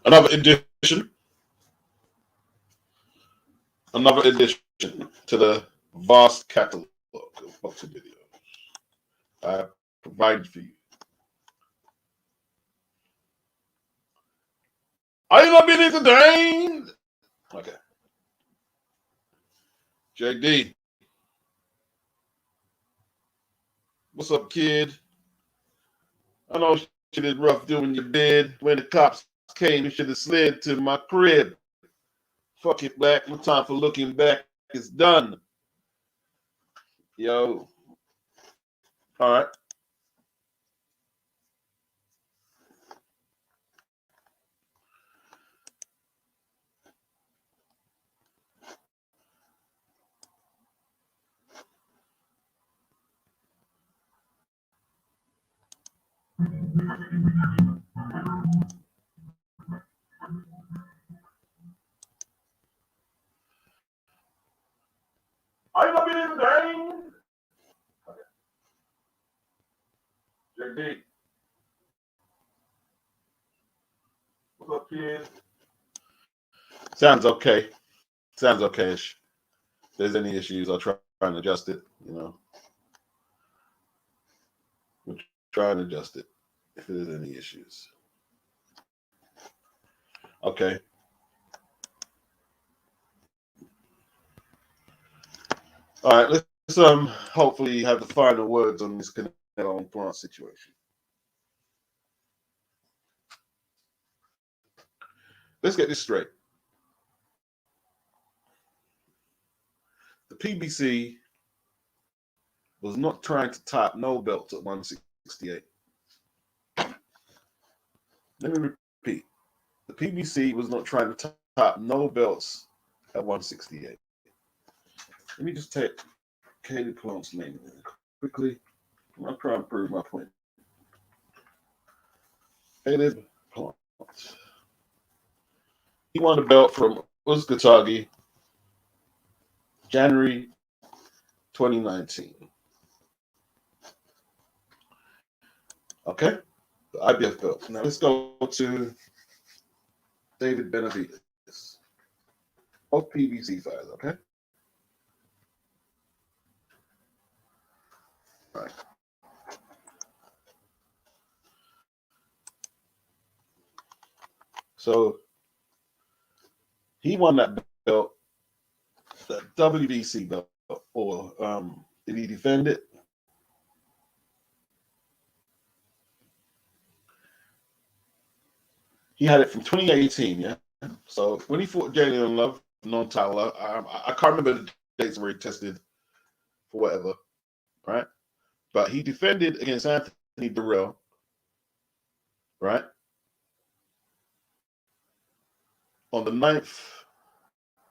Another addition to the vast catalog of boxing videos I provided for you. Are you not being entertained? Okay. JD. What's up, kid? I know shit is rough doing your bed. When the cops came, you should have slid to my crib. Fuck it, Black. No time for looking back. It's done. Yo. All right. Are you not being entertained? Okay. JD. What's up, kid? Sounds okay. Sounds okay-ish. If there's any issues, I'll try and adjust it, you know. We'll try and adjust it if there's any issues. Okay. All right, let's hopefully have the final words on this Canelo and Plant situation. Let's get this straight. The PBC was not trying to top no belts at 168. Let me repeat. The PBC was not trying to top no belts at 168. Let me just take Caleb Plant's name quickly. I'm trying to prove my point. Caleb Plant. He won the belt from Uzgatagi January 2019. Okay? The IBF belt. Now let's go to David Benavidez. Both PBC fighters, okay? All right. So he won that belt, the WBC belt, or did he defend it? He had it from 2018, yeah. So when he fought Jalen Love, non-title, I can't remember the dates where he tested for whatever, right? But he defended against Anthony Guerrero, right? On the 9th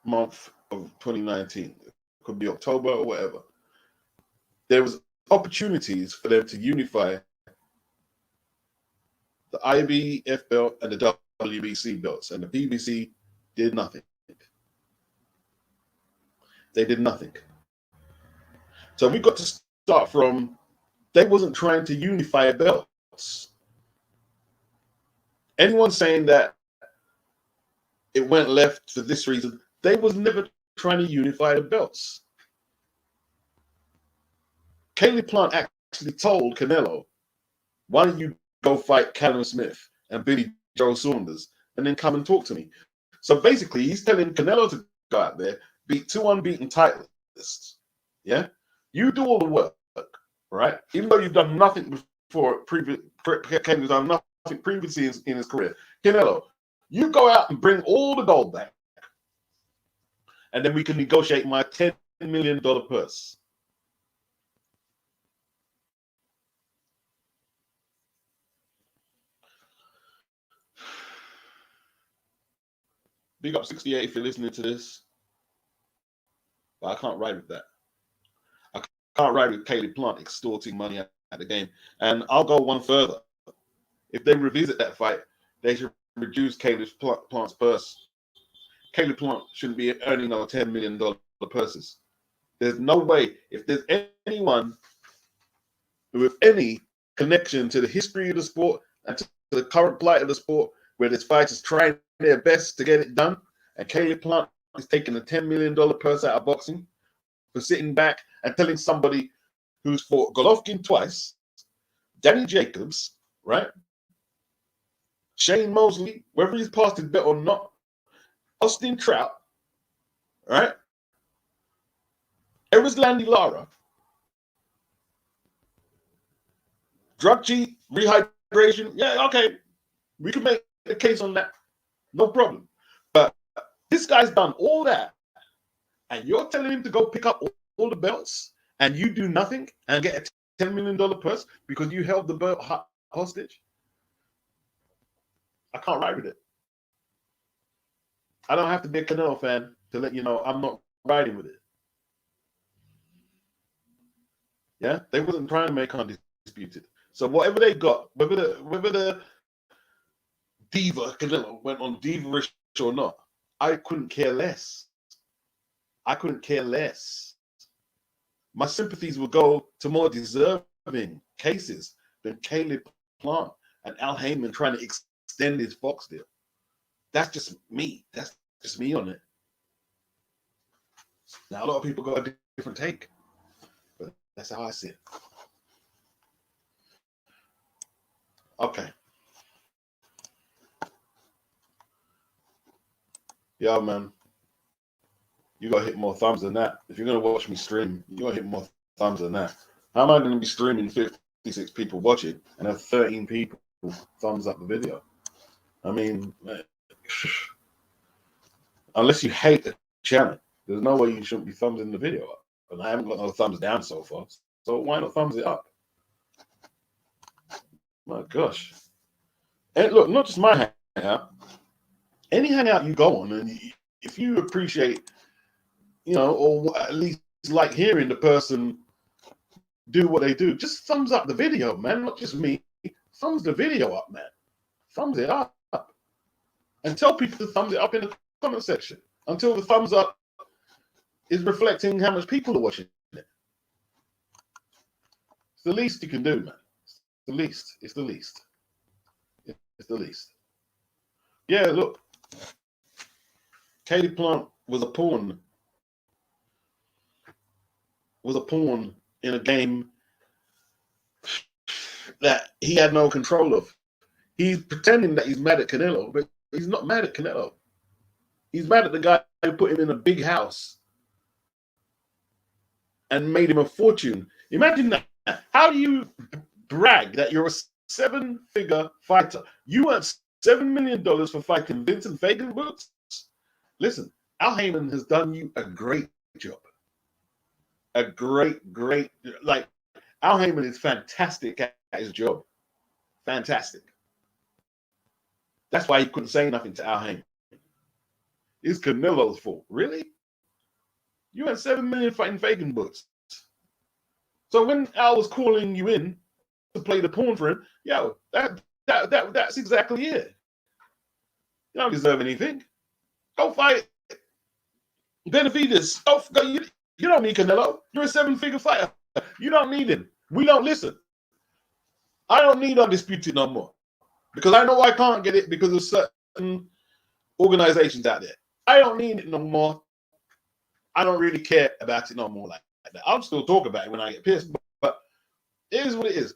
month of 2019. It could be October or whatever. There was opportunities for them to unify the IBF belt and the WBC belts, and the PBC did nothing. They did nothing. So we got to start from, they wasn't trying to unify belts. Anyone saying that it went left for this reason, they was never trying to unify the belts. Caleb Plant actually told Canelo, why don't you go fight Callum Smith and Billy Joe Saunders and then come and talk to me? So basically, he's telling Canelo to go out there, beat 2 unbeaten titleists. Yeah? You do all the work, right? Even though you've done nothing before, Canelo's done nothing previously in his career. Canelo, you go out and bring all the gold back, and then we can negotiate my $10 million purse. Big up 68 if you're listening to this. But I can't ride with that. I can't ride with Caleb Plant extorting money at the game. And I'll go one further. If they revisit that fight, they should reduce Caleb Plant's purse. Caleb Plant shouldn't be earning no $10 million purses. There's no way. If there's anyone with any connection to the history of the sport and to the current plight of the sport, where this fighters trying their best to get it done, and Caleb Plant is taking a $10 million purse out of boxing for sitting back and telling somebody who's fought Golovkin twice, Danny Jacobs, right? Shane Mosley, whether he's passed his bet or not, Austin Trout, right? Erislandy Lara, drug cheat, rehydration. Yeah, okay. We can make a case on that. No problem. But this guy's done all that, and you're telling him to go pick up all the belts, and you do nothing and get a $10 million purse because you held the belt hostage? I can't ride with it. I don't have to be a Canelo fan to let you know I'm not riding with it. Yeah, they wasn't trying to make undisputed. So whatever they got, whether the diva Canelo went on diva-ish or not, I couldn't care less. I couldn't care less. My sympathies would go to more deserving cases than Caleb Plant and Al Heyman trying to extend his Fox deal. That's just me. That's just me on it. Now, a lot of people got a different take, but that's how I see it. Okay. Yeah, man. You gotta hit more thumbs than that. If you're gonna watch me stream, you gotta hit more thumbs than that. How am I gonna be streaming 56 people watching and have 13 people thumbs up the video? I mean, unless you hate the channel, there's no way you shouldn't be thumbsing the video up. And I haven't got no thumbs down so far, so why not thumbs it up? My gosh. And look, not just my hangout. Any hangout you go on, and if you appreciate, you know, or at least like hearing the person do what they do, just thumbs up the video, man. Not just me. Thumbs the video up, man. Thumbs it up. And tell people to thumbs it up in the comment section until the thumbs up is reflecting how much people are watching it. It's the least you can do, man. It's the least. It's the least. It's the least. Yeah, look. Caleb Plant was a pawn. Was a pawn in a game that he had no control of. He's pretending that he's mad at Canelo, but he's not mad at Canelo. He's mad at the guy who put him in a big house and made him a fortune. Imagine that. How do you brag that you're a 7-figure fighter? You earned $7 million for fighting Vincent Fagenboots? Listen, Al Heyman has done you a great job. A great, like, Al Heyman is fantastic at his job. Fantastic. That's why he couldn't say nothing to Al Heyman. It's Canelo's fault. Really? You had 7 million fighting Fagenboots. So when Al was calling you in to play the pawn for him, yo, that's exactly it. You don't deserve anything. Go fight Benavides. You don't need Canelo. You're a 7-figure fighter. You don't need him. We don't listen. I don't need Undisputed no more because I know I can't get it because of certain organizations out there. I don't need it no more. I don't really care about it no more like that. I'll still talk about it when I get pissed, but it is what it is.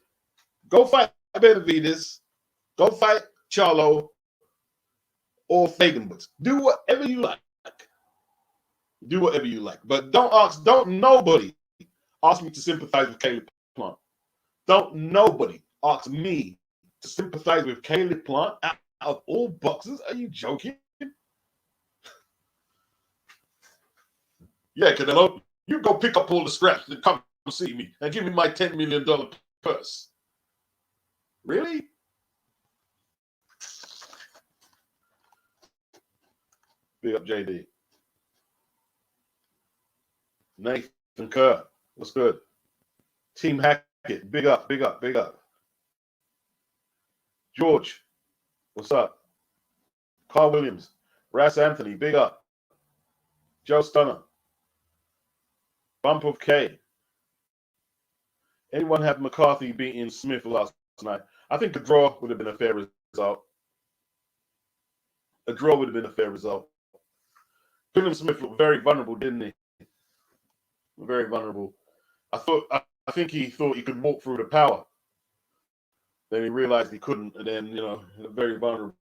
Go fight Benavides. Go fight Charlo or Fagenboots. Do whatever you like. Do whatever you like. But don't nobody ask me to sympathize with Caleb Plant. Don't nobody ask me to sympathize with Caleb Plant out of all boxers. Are you joking? Yeah, Canelo, you go pick up all the scraps and come see me and give me my $10 million purse. Really? Big up, JD. Nathan Kerr, what's good? Team Hackett, big up. George, what's up? Carl Williams, Ras Anthony, big up. Joe Stunner, Bump of K. Anyone have McCarthy beating Smith last night? I think the draw would have been a fair result. a draw would have been a fair result. Canelo Smith looked very vulnerable, didn't he? Very vulnerable. I think he thought he could walk through the power. Then he realized he couldn't, and then very vulnerable.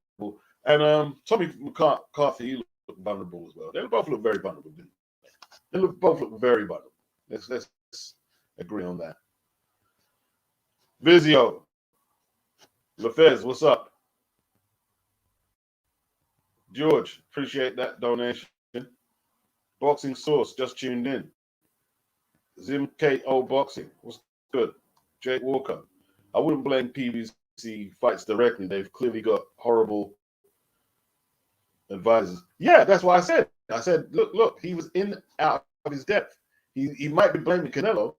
And Tommy McCarthy, he looked vulnerable as well. They both look very vulnerable, didn't they? Both look very vulnerable. Let's agree on that. Vizio, LaFez, what's up? George, appreciate that donation. Boxing Source just tuned in. Zim KO Boxing, what's good? Jake Walker, I wouldn't blame PBC fights directly. They've clearly got horrible advisors. Yeah, that's why I said. I said, look, he was out of his depth. He might be blaming Canelo,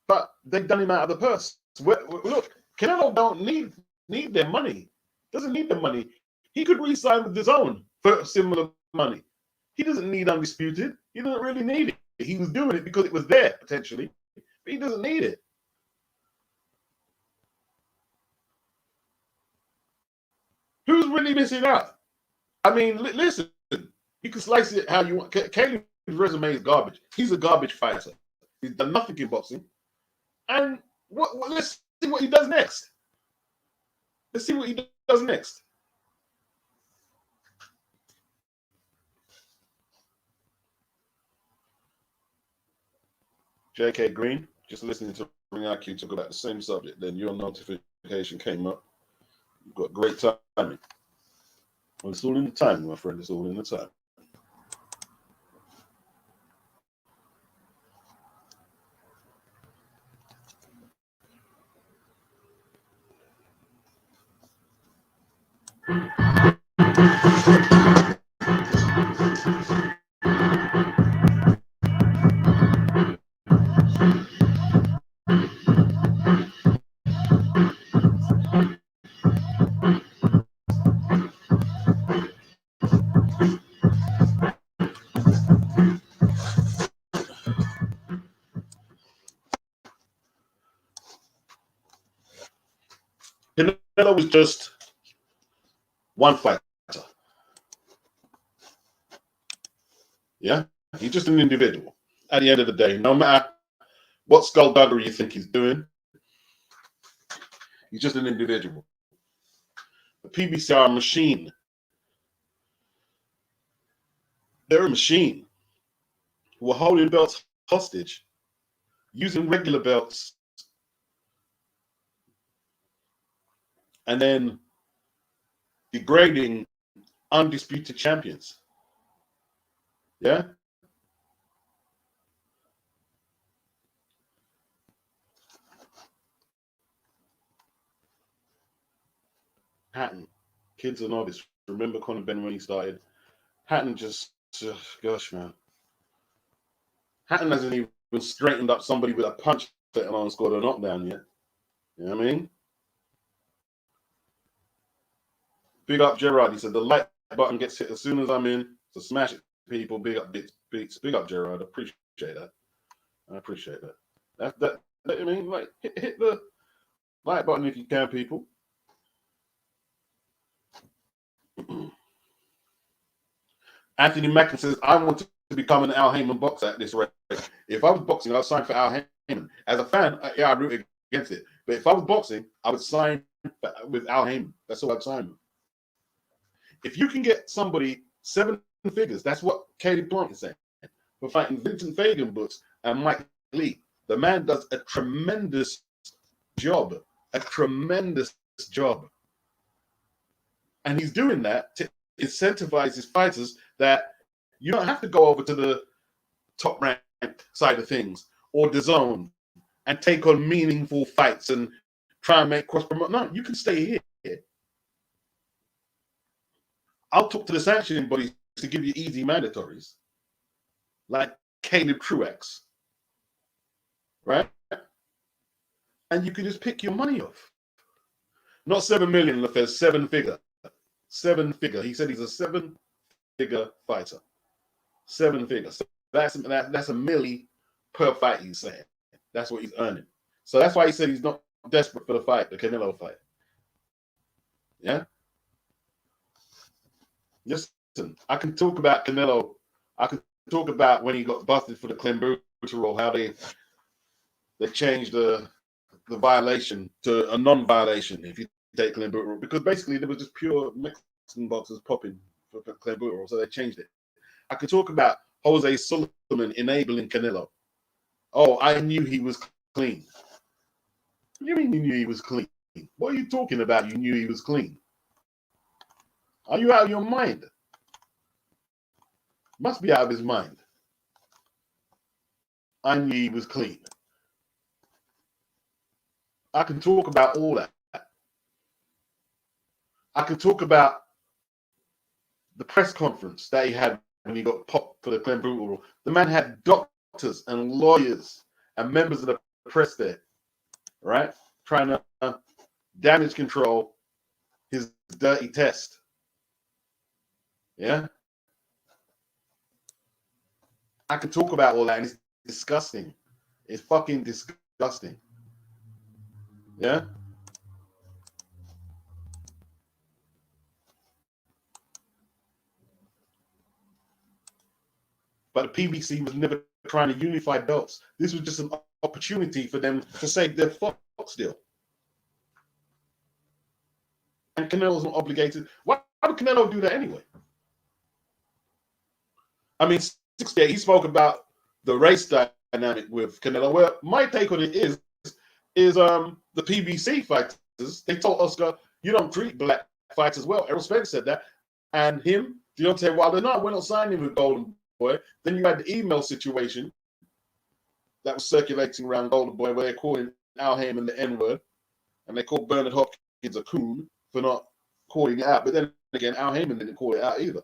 but they've done him out of the purse. Look, Canelo don't need their money. Doesn't need their money. He could re-sign with his own for similar money. He doesn't need Undisputed. He doesn't really need it. He was doing it because it was there, potentially. But he doesn't need it. Who's really missing out? I mean, listen, you can slice it how you want. Caleb's resume is garbage. He's a garbage fighter. He's done nothing in boxing. And let's see what he does next. Let's see what he does next. J.K. Green, just listening to Ring IQ talk about the same subject. Then your notification came up. You've got great timing. Well, it's all in the time, my friend. It's all in the time. Canelo was just one fighter. Yeah, he's just an individual. At the end of the day, no matter what skullduggery you think he's doing, he's just an individual. The PBC are a machine. They're a machine who are holding belts hostage, using regular belts, and then degrading undisputed champions. Yeah? Hatton, kids are novice. Remember Conor Benn when he started? Hatton just, gosh, man. Hatton hasn't even straightened up somebody with a punch that on scored a knockdown yet. You know what I mean? Big up Gerard. He said the like button gets hit as soon as I'm in. So smash it, people. Big up Gerard. I appreciate that. I appreciate that. That I mean, like hit the like button if you can, people. Anthony Mackin says, I want to become an Al Heyman boxer at this rate. If I was boxing, I'd sign for Al Heyman. As a fan, I root against it. But if I was boxing, I would sign with Al Heyman. That's all I'd sign with. If you can get somebody 7 figures, that's what Katie Blunt is saying, for fighting Vincent Fagan books and Mike Leigh. The man does a tremendous job. And he's doing that to incentivize his fighters that you don't have to go over to the top ranked side of things or the zone and take on meaningful fights and try and make cross promote. No, you can stay here. I'll talk to the sanctioning bodies to give you easy mandatories, like Caleb Truex, right? And you can just pick your money off. Not 7 million, look, there's 7 figure. 7 figure. He said he's a 7-figure fighter. 7 figures. So that's a milli per fight, he's saying. That's what he's earning. So that's why he said he's not desperate for the fight, the Canelo fight. Yeah? Listen, I can talk about Canelo. I can talk about when he got busted for the clenbuterol, how they changed the violation to a non-violation if you take clenbuterol, because basically there was just pure Mexican boxers popping for clenbuterol, so they changed it. I could talk about Jose Sullivan enabling Canelo. Oh, I knew he was clean. What do you mean you knew he was clean? What are you talking about? You knew he was clean. Are you out of your mind? Must be out of his mind. I knew he was clean. I can talk about all that. I can talk about the press conference that he had when he got popped for the clenbuterol. The man had doctors and lawyers and members of the press there, right? Trying to damage control his dirty test. Yeah? I can talk about all that, and it's disgusting. It's fucking disgusting. Yeah? But the PBC was never trying to unify belts. This was just an opportunity for them to save their Fox deal. And Canelo's not obligated. Why would Canelo do that anyway? I mean, 68, he spoke about the race dynamic with Canelo. Well, my take on it is the PBC fighters, they told Oscar, you don't treat black fighters well. Errol Spence said that. And him, Deontay Wilder, no, we're not signing with Golden Boy. Then you had the email situation that was circulating around Golden Boy where they're calling Al Heyman the N-word, and they called Bernard Hopkins a coon for not calling it out. But then again, Al Heyman didn't call it out either.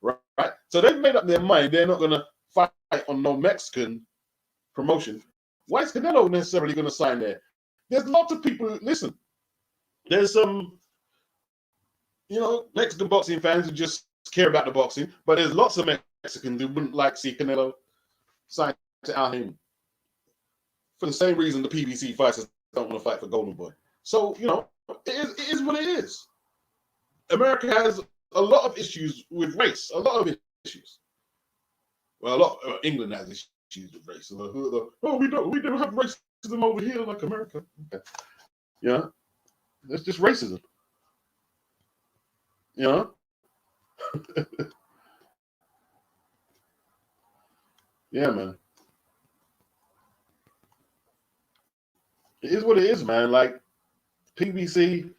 Right? So they've made up their mind. They're not going to fight on no Mexican promotion. Why is Canelo necessarily going to sign there? There's lots of people. Listen, there's some, Mexican boxing fans who just care about the boxing, but there's lots of Mexicans who wouldn't like to see Canelo sign to Al Heyman for the same reason the PBC fighters don't want to fight for Golden Boy. So, it is what it is. America has a lot of issues with race, a lot of issues. Well, England has issues with race. We don't have racism over here like America. Okay. That's just racism. Yeah, man. It is what it is, man. Like PBC.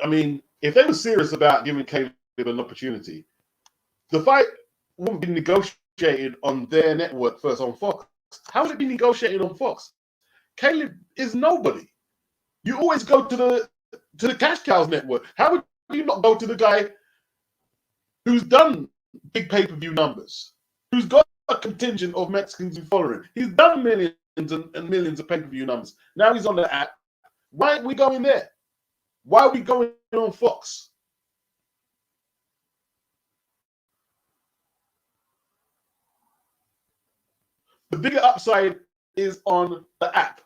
I mean, if they were serious about giving Caleb an opportunity, the fight wouldn't be negotiated on their network first on Fox. How would it be negotiated on Fox? Caleb is nobody. You always go to the cash cows network. How would you not go to the guy who's done big pay-per-view numbers, who's got a contingent of Mexicans who follow him? He's done millions and millions of pay-per-view numbers. Now he's on the app. Why aren't we going there? Why are we going on Fox? The bigger upside is on the app.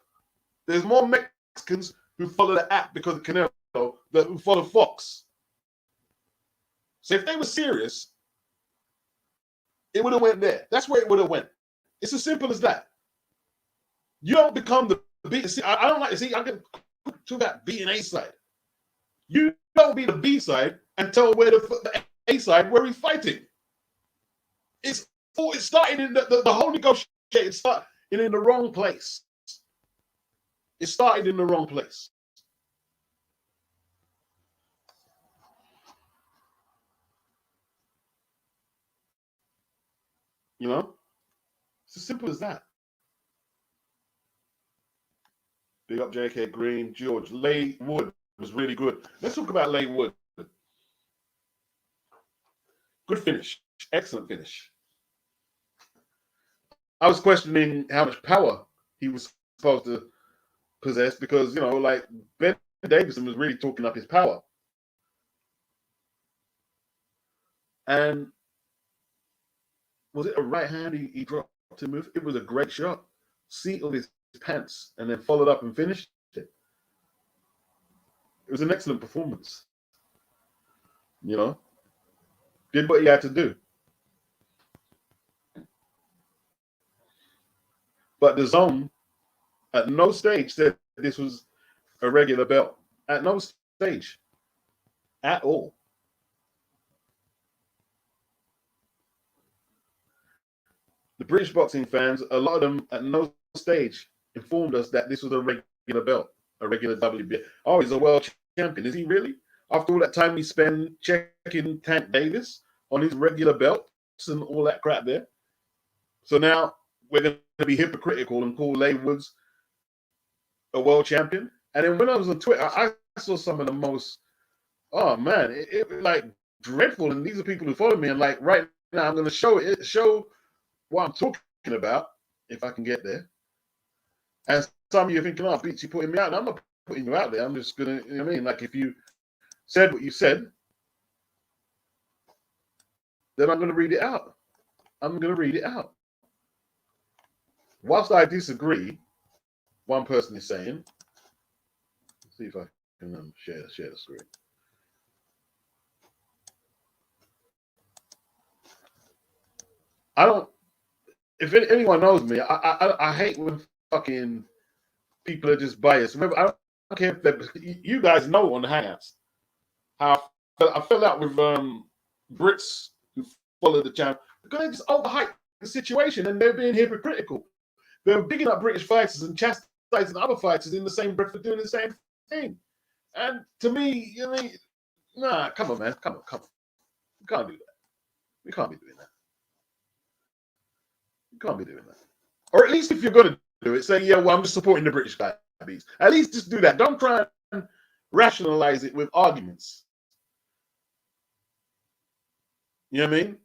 There's more Mexicans who follow the app because of Canelo than who follow Fox. So if they were serious, it would have went there. That's where it would have went. It's as simple as that. You don't become the B. See, I don't like to see. I can to that B and A side. You don't be the B side and tell where the A side where he's fighting. It started in the whole negotiation started in the wrong place. It started in the wrong place. It's as simple as that. Big up J.K. Green, George. Leigh Wood was really good. Let's talk about Leigh Wood. Good finish. Excellent finish. I was questioning how much power he was supposed to possess because, like Ben Davison was really talking up his power. And was it a right hand he dropped to move? It was a great shot. Seat of his pants and then followed up and finished it. It was an excellent performance. You know, did what he had to do. But the zone at no stage said this was a regular belt. At no stage. At all. The British boxing fans, a lot of them at no stage informed us that this was a regular belt, a regular WBA. Oh, he's a world champion. Is he really? After all that time we spend checking Tank Davis on his regular belts and all that crap there. So now we're going to be hypocritical and call Leigh Woods a world champion. And then when I was on Twitter, I saw some of the most, oh man, it was like dreadful. And these are people who follow me. And like right now, I'm going to show what I'm talking about, if I can get there. And some of you are thinking, oh, Beats, you're putting me out. I'm not putting you out there. I'm just going to, you know what I mean? Like if you said what you said, then I'm going to read it out. I'm going to read it out. Whilst I disagree, one person is saying, let's see if I can share the screen. I don't, if anyone knows me, I hate when fucking people are just biased. Remember, I don't care if you guys know on the Hangouts how I fell out with Brits who follow the channel because they just overhype the situation and they're being hypocritical. They're bigging up British fighters and chastising other fighters in the same breath for doing the same thing. And to me, you know, nah, come on, man, come on. We can't do that. We can't be doing that. You can't be doing that. Or at least if you're going to do it, say, yeah, well, I'm just supporting the British guy. At least just do that. Don't try and rationalize it with arguments. You know what I mean?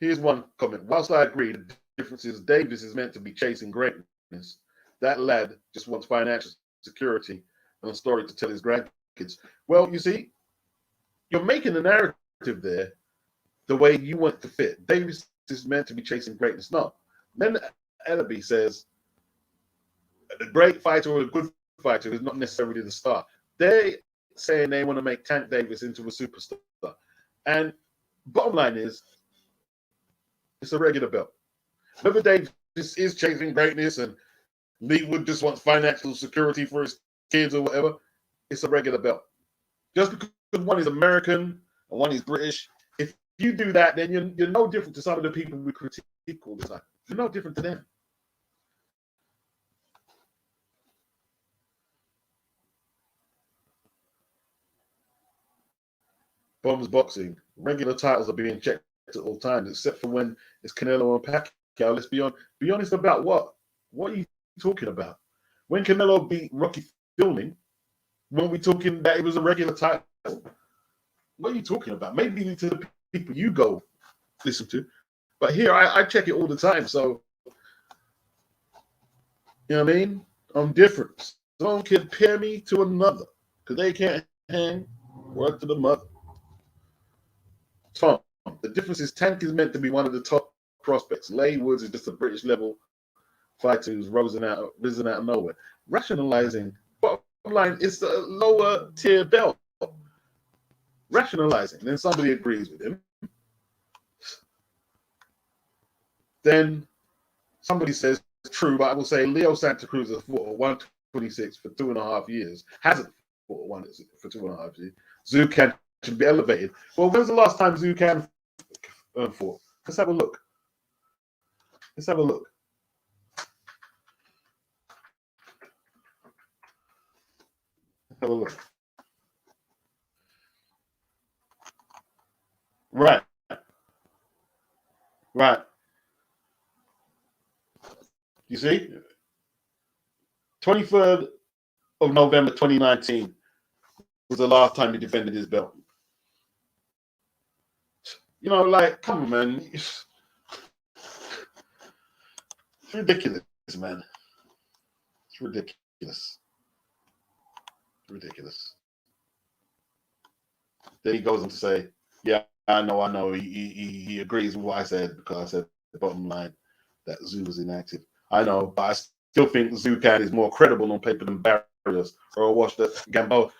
Here's one comment. Whilst I agree, the difference is Davis is meant to be chasing greatness. That lad just wants financial security and a story to tell his grandkids. Well, you see, you're making a narrative there the way you want to fit. Davis is meant to be chasing greatness. No. Then Ellaby says a great fighter or a good fighter is not necessarily the star. They're saying they want to make Tank Davis into a superstar. And bottom line is, it's a regular belt. Whether Davis is chasing greatness and Leigh Wood just wants financial security for his kids or whatever, it's a regular belt. Just because one is American and one is British, if you do that, then you're no different to some of the people we critique all the time. You're no different to them. Bombs boxing. Regular titles are being checked at all times, except for when it's Canelo and Pacquiao. Let's be honest about what? What are you talking about? When Canelo beat Rocky Fielding, weren't we talking that it was a regular title? What are you talking about? Maybe to the people you go listen to. But here, I check it all the time. So, you know what I mean? I'm different. Don't compare me to another because they can't hang. Word to the mother. Tom, the difference is Tank is meant to be one of the top prospects. Leigh Woods is just a British level fighter who's risen out of nowhere. Rationalizing, bottom line, it's a lower tier belt. Rationalizing, then somebody agrees with him. Then somebody says, true, but I will say Leo Santa Cruz has fought at 126 for 2.5 years. Hasn't fought at 1 for 2.5 years. Zucan should be elevated. Well, when's the last time Zucan fought? Let's have a look. Let's have a look. Let's have a look. Right. Right. You see? 23rd of November 2019 was the last time he defended his belt. You know, like, come on, man. It's ridiculous, man. It's ridiculous. It's ridiculous. Then he goes on to say, yeah, I know. He agrees with what I said because I said the bottom line that Zoo was inactive. I know, but I still think Zucan is more credible on paper than Barry Barrios or a wash that Gambo.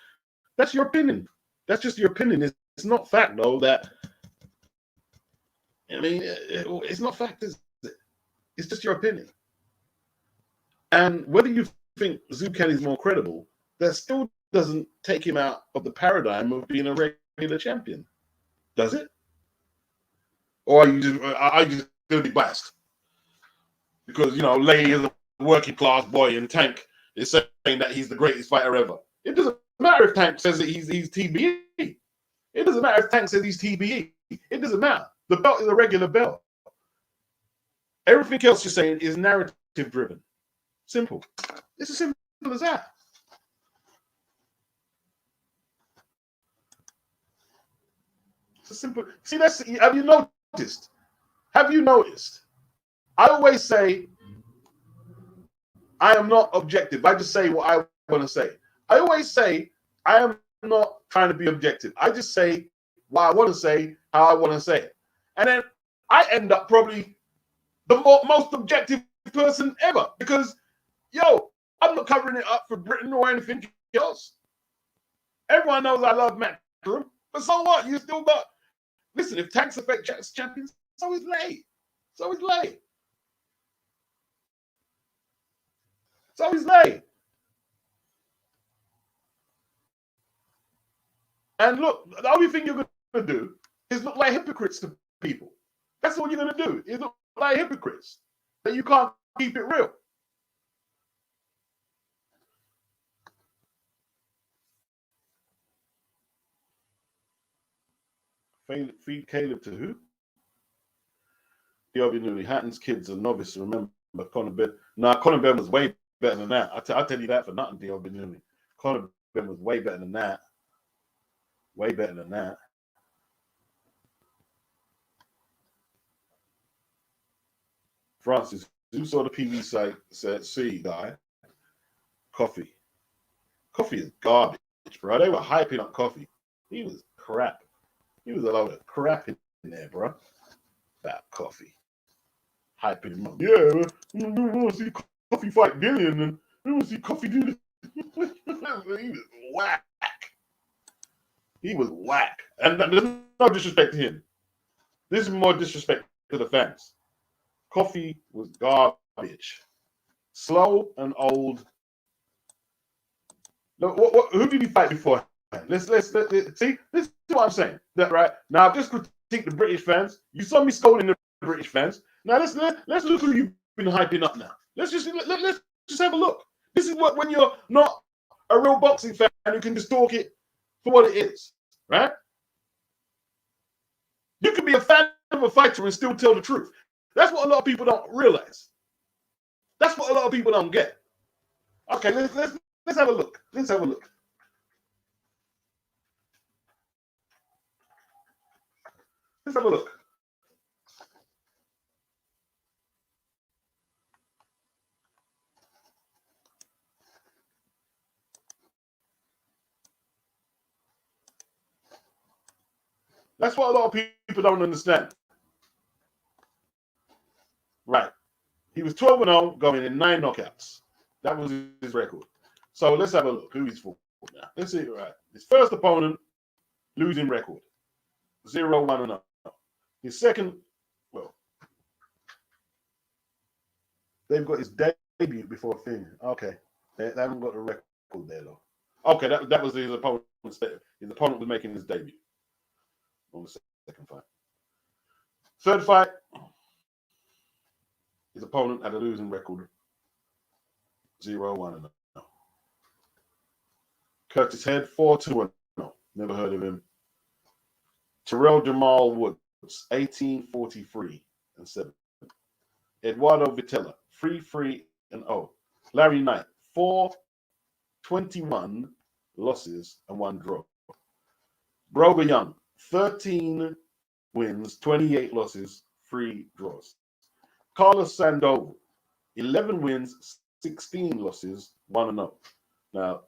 That's your opinion. That's just your opinion. It's not fact, though. That I mean, it's not fact. Is it? It's just your opinion. And whether you think Zucchini is more credible, that still doesn't take him out of the paradigm of being a regular champion, does it? Or are you just going to be biased because Leigh is a working class boy and Tank is saying that he's the greatest fighter ever? It doesn't matter if Tank says that he's TBE. It doesn't matter if Tank says he's TBE. It doesn't matter. The belt is a regular belt. Everything else you're saying is narrative driven. Simple. It's as simple as that. It's a simple. See, have you noticed? Have you noticed? I always say I am not objective. I just say what I want to say. I always say I am not trying to be objective. I just say what I want to say, how I want to say it. And then I end up probably the most objective person ever because, I'm not covering it up for Britain or anything else. Everyone knows I love Matchroom, but so what? You still got... Listen, if Tank's affect champions, so is Leigh. So is Leigh. So is Leigh. And look, the only thing you're going to do is look like hypocrites to people. That's all you're going to do, is look like hypocrites. That you can't keep it real. Feed Caleb to who? D'Arby Newley. Hatton's kids are novice. Remember, Conor Ben. Conor Ben was way better than that. I'll tell you that for nothing, D'Arby Newley. Conor Ben was way better than that. Way better than that. Francis, who saw the PV site said, see, guy? Coffee. Coffee is garbage, bro. They were hyping up Coffee. He was crap. He was a lot of crap in there, bro. About Coffee. Hyping him up. Yeah, we want to see Coffee fight Dillian, and we want to see Coffee do this. He was whack. He was whack. And there's no disrespect to him. This is more disrespect to the fans. Coffee was garbage. Slow and old. Look, who did he fight before? Let's see. This is what I'm saying. That right now, I've just critiqued the British fans. You saw me scolding the British fans. Now let's look who you've been hyping up. Now let's just have a look. This is when you're not a real boxing fan who can just talk it for what it is, right? You can be a fan of a fighter and still tell the truth. That's what a lot of people don't realize. That's what a lot of people don't get. Okay, let's have a look. Let's have a look. Let's have a look. That's what a lot of people don't understand. Right. He was 12-0, going in 9 knockouts. That was his record. So let's have a look who he's fought now. Let's see. Right. His first opponent, losing record. 0-1-0. His second, well, they've got his debut before thing. Okay. They haven't got the record there, though. Okay, that was his opponent's debut. His opponent was making his debut on the second fight. Third fight, his opponent had a losing record, 0-1-0. Curtis Head, 4-2-0. Never heard of him. Terrell Jamal Woods, 18-43-7. Eduardo Vitella, 3-3-0. Larry Knight, 4-21 losses and 1 draw. Brogan Young, 13 wins, 28 losses, 3 draws. Carlos Sandoval, 11 wins, 16 losses, 1-0. Now,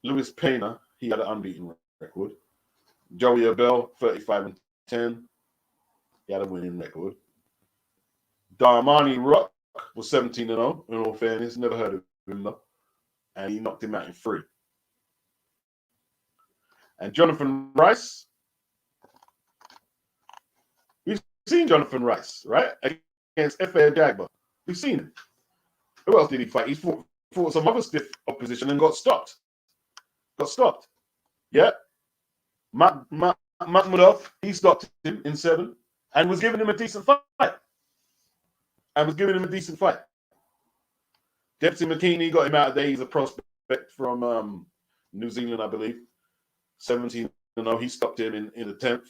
Luis Pena, he had an unbeaten record. Joey Abel, 35-10. He had a winning record. Darmani Rock was 17-0, in all fairness. Never heard of him, though. and he knocked him out in 3. And Jonathan Rice, we've seen Jonathan Rice, right? Against F.A. Dagba. We've seen him. Who else did he fight? He fought some other stiff opposition and got stopped. Yeah. Makhmudov, he stopped him in 7 and was giving him a decent fight. Dempsey McKinney got him out of there. He's a prospect from New Zealand, I believe. 17-0. He stopped him in the 10th.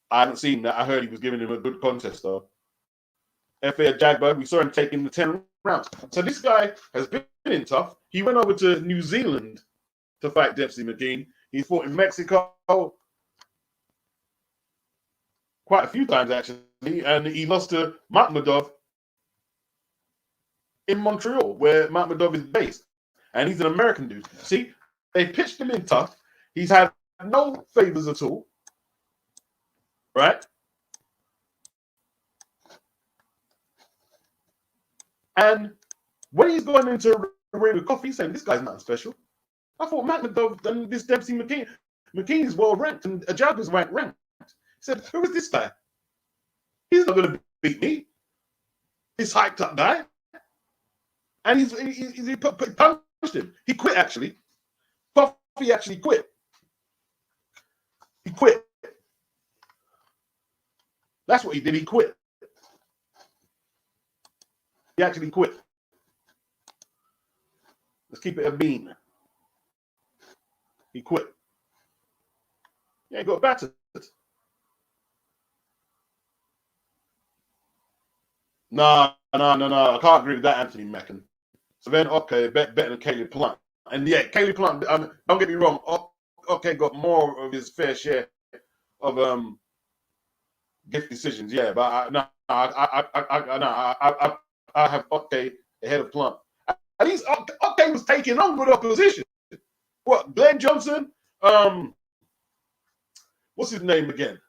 I haven't seen that. I heard he was giving him a good contest, though. F.A. Jagba, we saw him taking the 10 rounds. So this guy has been in tough. He went over to New Zealand to fight Dempsey McKinney. He fought in Mexico quite a few times, actually, and he lost to Makhmudov in Montreal, where Makhmudov is based, and he's an American dude. See, they pitched him in tough. He's had no favors at all, right? And when he's going into a ring with Coffie, he's saying, this guy's nothing special. I thought Makhmudov and this Dempsey McKinney is well ranked, and Ajab is ranked. He said, who is this guy? He's not going to beat me. This hyped up guy. And he punched him. He quit, actually. Coffie actually quit. He quit. That's what he did. He quit. He actually quit. Let's keep it a bean. He quit. Yeah, he got battered. No. I can't agree with that, Anthony Mackin. So then, okay, better than Caleb Plant. And yeah, Caleb Plant, don't get me wrong, okay, got more of his fair share of gift decisions, yeah, but I have okay ahead of Plant. At least okay was taking on good opposition. What, Glenn Johnson? What's his name again?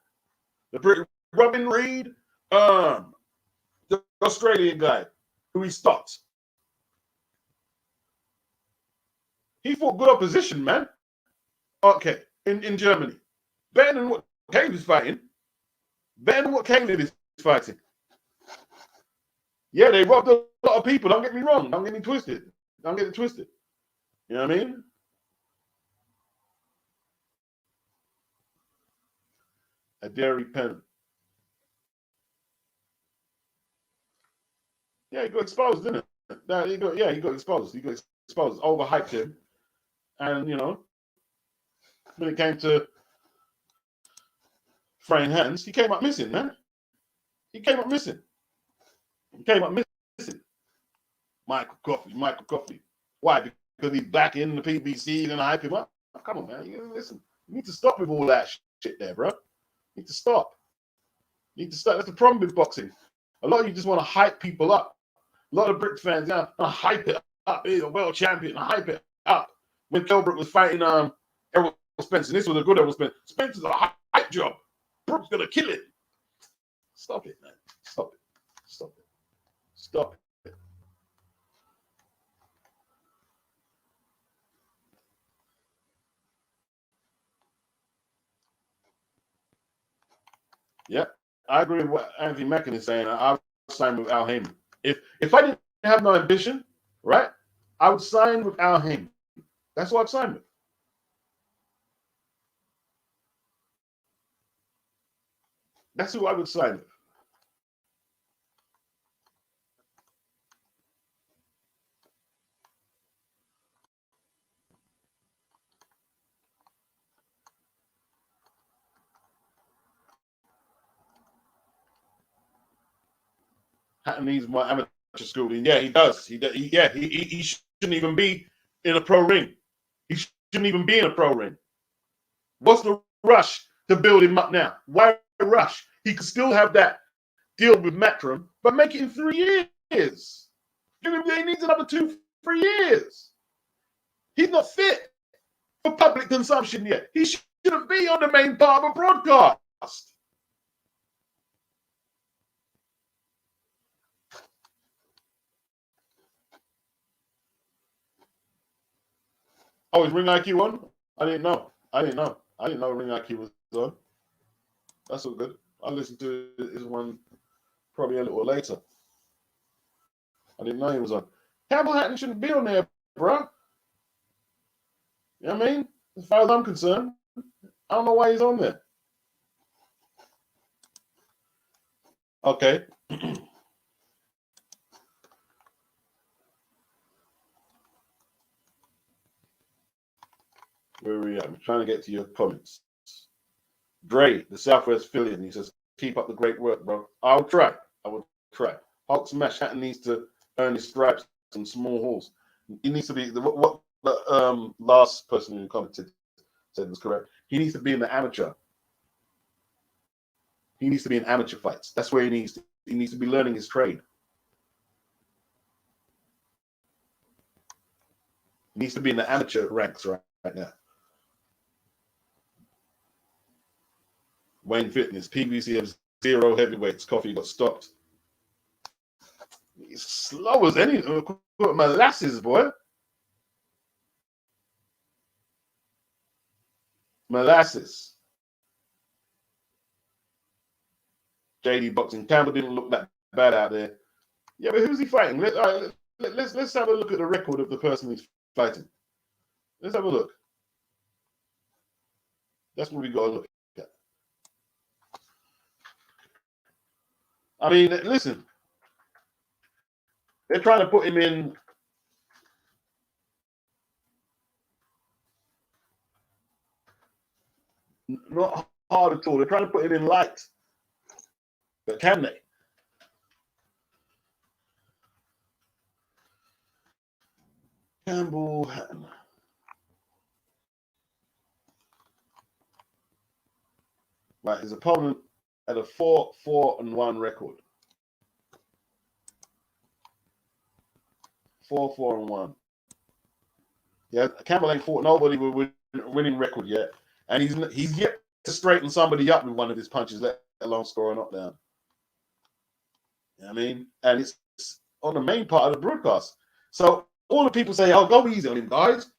The Brit Robin Reed, the Australian guy who he stopped. He fought good opposition, man. Okay, in Germany. Better than what Caleb is fighting. Yeah, they robbed a lot of people. Don't get me wrong. Don't get it twisted. You know what I mean? A dairy pen. Yeah, he got exposed, didn't it? He got exposed. Overhyped him. And, you know, when it came to fraying hands, he came up missing, man. Michael Coffie. Why? Because he's back in the PBC and hype him up? Oh, come on, man. Listen, you need to stop with all that shit there, bro. You need to stop. That's the problem with boxing. A lot of you just want to hype people up. A lot of Brit fans now hype it up. He's a world champion. Hype it up. When Kelbrook was fighting Errol Spence, and this was a good Errol Spence. Spence is a hype job. Brook's gonna kill it. Stop it, man. Stop it. Yeah, I agree with what Anthony Mackin is saying. I would sign with Al Heyman. If I didn't have no ambition, right, I would sign with Al Heyman. That's what I'd sign with. That's who I would sign with. Hatton needs more amateur schooling. Yeah, he does. He shouldn't even be in a pro ring. He shouldn't even be in a pro ring. What's the rush to build him up now? Why rush? He could still have that deal with Matchroom, but make it in 3 years. He needs another 2-3 years. He's not fit for public consumption yet. He shouldn't be on the main part of a broadcast. Oh, is Ring IQ on? I didn't know. I didn't know Ring IQ was on. That's all good. I'll listen to his one probably a little later. I didn't know he was on. Campbell Hatton shouldn't be on there, bro. You know what I mean? As far as I'm concerned, I don't know why he's on there. Okay. Where are we at? I'm trying to get to your comments. Dre, the Southwest Phillian, he says, keep up the great work, bro. I'll try. I will try. Hulk Smash Hatton needs to earn his stripes in small halls. He needs to be what the last person who commented said was correct. He needs to be in the amateur. He needs to be in amateur fights. That's where he needs to be learning his trade. He needs to be in the amateur ranks right now. Wayne Fitness, PBC has 0 heavyweights. Coffee got stopped. He's slow as any molasses, boy. Molasses. JD Boxing. Campbell didn't look that bad out there. Yeah, but who's he fighting? Let's have a look at the record of the person he's fighting. Let's have a look. That's what we got to look at. I mean, listen. They're trying to put him in. Not hard at all. They're trying to put him in light. But can they? Campbell Hatton. Right, his opponent had a 4-4-1 record. 4-4-1. Yeah, Campbell ain't fought nobody with a winning record yet, and he's yet to straighten somebody up with one of his punches, let alone score a knockdown. You know what I mean? And it's on the main part of the broadcast. So all the people say, "Oh, go easy on him, guys."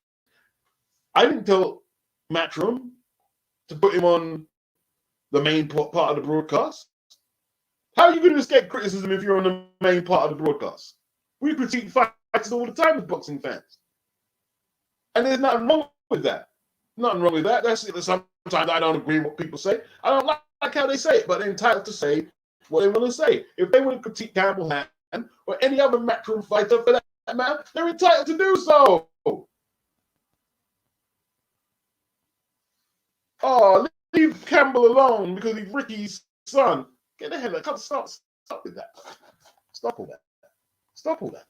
I didn't tell Matchroom to put him on the main part of the broadcast. How are you going to escape criticism if you're on the main part of the broadcast? We critique fighters all the time as boxing fans. And there's nothing wrong with that. Nothing wrong with that. That's it. Sometimes I don't agree with what people say. I don't like how they say it, but they're entitled to say what they want to say. If they want to critique Campbell Hatton or any other Matchroom fighter for that matter, they're entitled to do so. Oh, leave Campbell alone because he's Ricky's son. Get the hell out. Stop with that. Stop all that. Stop all that.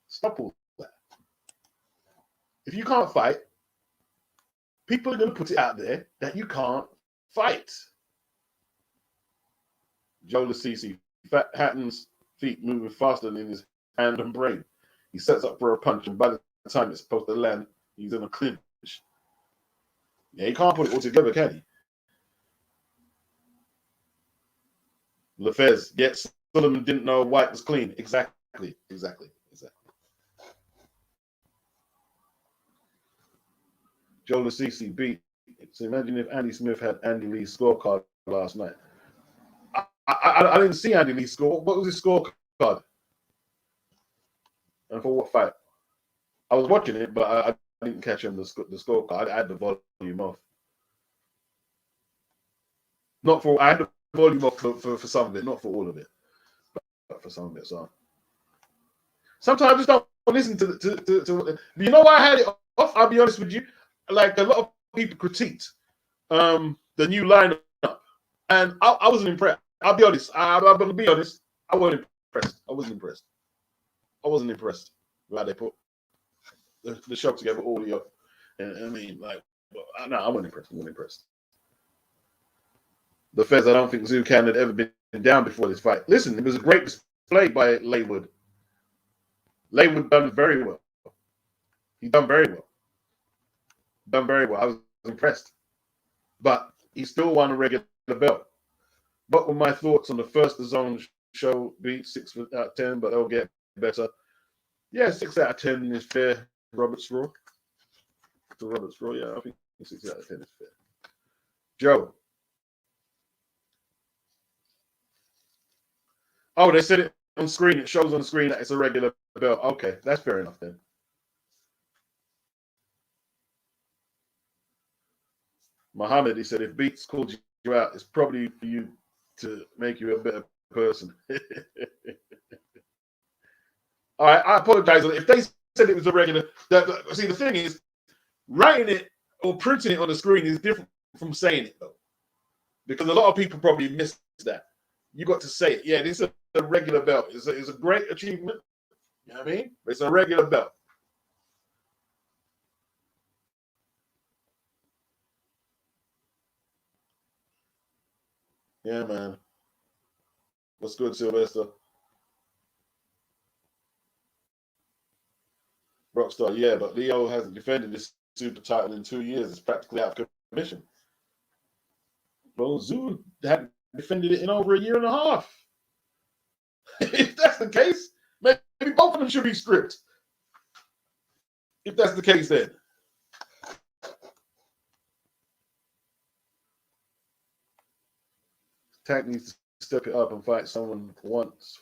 Stop all that. If you can't fight, people are going to put it out there that you can't fight. Joe Lasisi, Hatton's feet moving faster than his hand and brain. He sets up for a punch, and by the time it's supposed to land, he's in a clinch. Yeah, he can't put it all together, can he? Lefez, yet Solomon didn't know White was clean. Exactly. Joe Lasisi beat. So imagine if Andy Smith had Andy Lee's scorecard last night. I didn't see Andy Lee's score. What was his scorecard? And for what fight? I was watching it, but I didn't catch him the scorecard. I had the volume off. I had the volume off for some of it, not for all of it, but for some of it. So sometimes I just don't listen to. You know why I had it off? I'll be honest with you. Like a lot of people critiqued the new lineup, and I wasn't impressed. I'll be honest. I'm going to be honest. I wasn't impressed. I wasn't impressed with how they put the show together, audio. And I mean, like, no, I wasn't impressed. The Fez, I don't think Zucan had ever been down before this fight. Listen, it was a great display by Leigh. Leigh done very well. He done very well. I was impressed. But he still won a regular belt. What were my thoughts on the first DAZN show? Beat 6 out of 10, but they'll get better. Yeah, 6 out of 10 is fair. Robert Straw. To Robert Straw, yeah, I think 6 out of 10 is fair. Joe. Oh, they said it on screen. It shows on the screen that it's a regular belt. Okay, that's fair enough then. Muhammad, he said, if Beats called you out, it's probably for you to make you a better person. All right, I apologize. If they said it was a regular, see, the thing is, writing it or printing it on the screen is different from saying it, though, because a lot of people probably miss that. You got to say it. Yeah, this is a regular belt. It's a great achievement. You know what I mean? It's a regular belt. Yeah, man. What's good, Sylvester? Rockstar, yeah, but Leo hasn't defended this super title in 2 years. It's practically out of commission. Well, Zoo hadn't defended it in over a year and a half. If that's the case, maybe both of them should be stripped. If that's the case, then. Tank needs to step it up and fight someone once.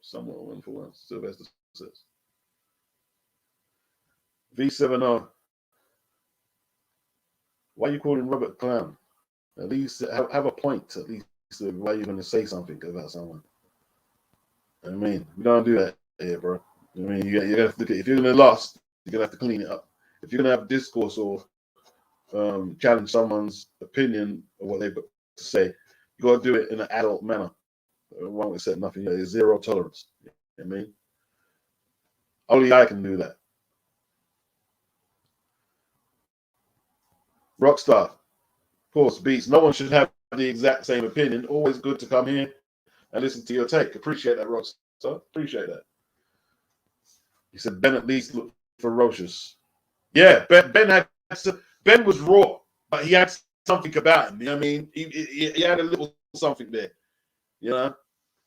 Someone for once. Sylvester says. V70. Why are you calling Robert Clown? At least have a point. At least why you're going to say something about someone. I mean, we don't do that here, bro. I mean, you have to. If you're going to lose, you're going to have to clean it up. If you're going to have discourse or challenge someone's opinion or what they've got to say, you got to do it in an adult manner. Won't accept nothing. There's zero tolerance. You know what I mean, only I can do that. Rockstar, of course, Beats. No one should have the exact same opinion. Always good to come here and listen to your take. Appreciate that, Rockstar. Appreciate that. He said Ben at least looked ferocious. Yeah, Ben was raw, but he had something about him. You know what I mean? He had a little something there. You know,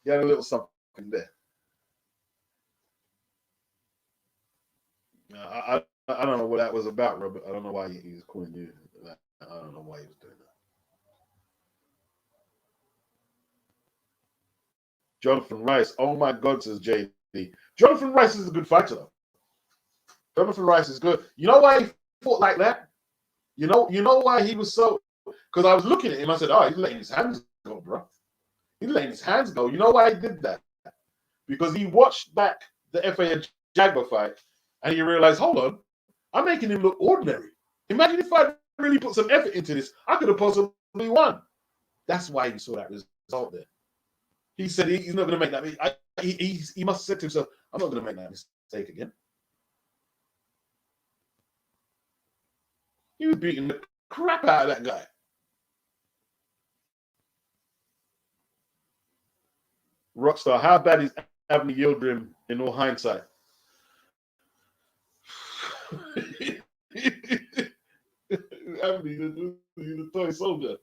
he had a little something there. I don't know what that was about, Robert. I don't know why he was calling you that. I don't know why he was doing that. Jonathan Rice. Oh my God, says JD. Jonathan Rice is a good fighter, though. Jonathan Rice is good. You know why he fought like that? You know why he was so? Because I was looking at him. I said, "Oh, he's letting his hands go, bro. He's letting his hands go." You know why he did that? Because he watched back the FA Jagba fight, and he realized, hold on, I'm making him look ordinary. Imagine if I really put some effort into this, I could have possibly won. That's why he saw that result there. He said he's not going to make that. He must have said to himself, I'm not going to make that mistake again. He was beating the crap out of that guy. Rockstar, how bad is Avni Yildirim in all hindsight? Avni, he's a toy soldier.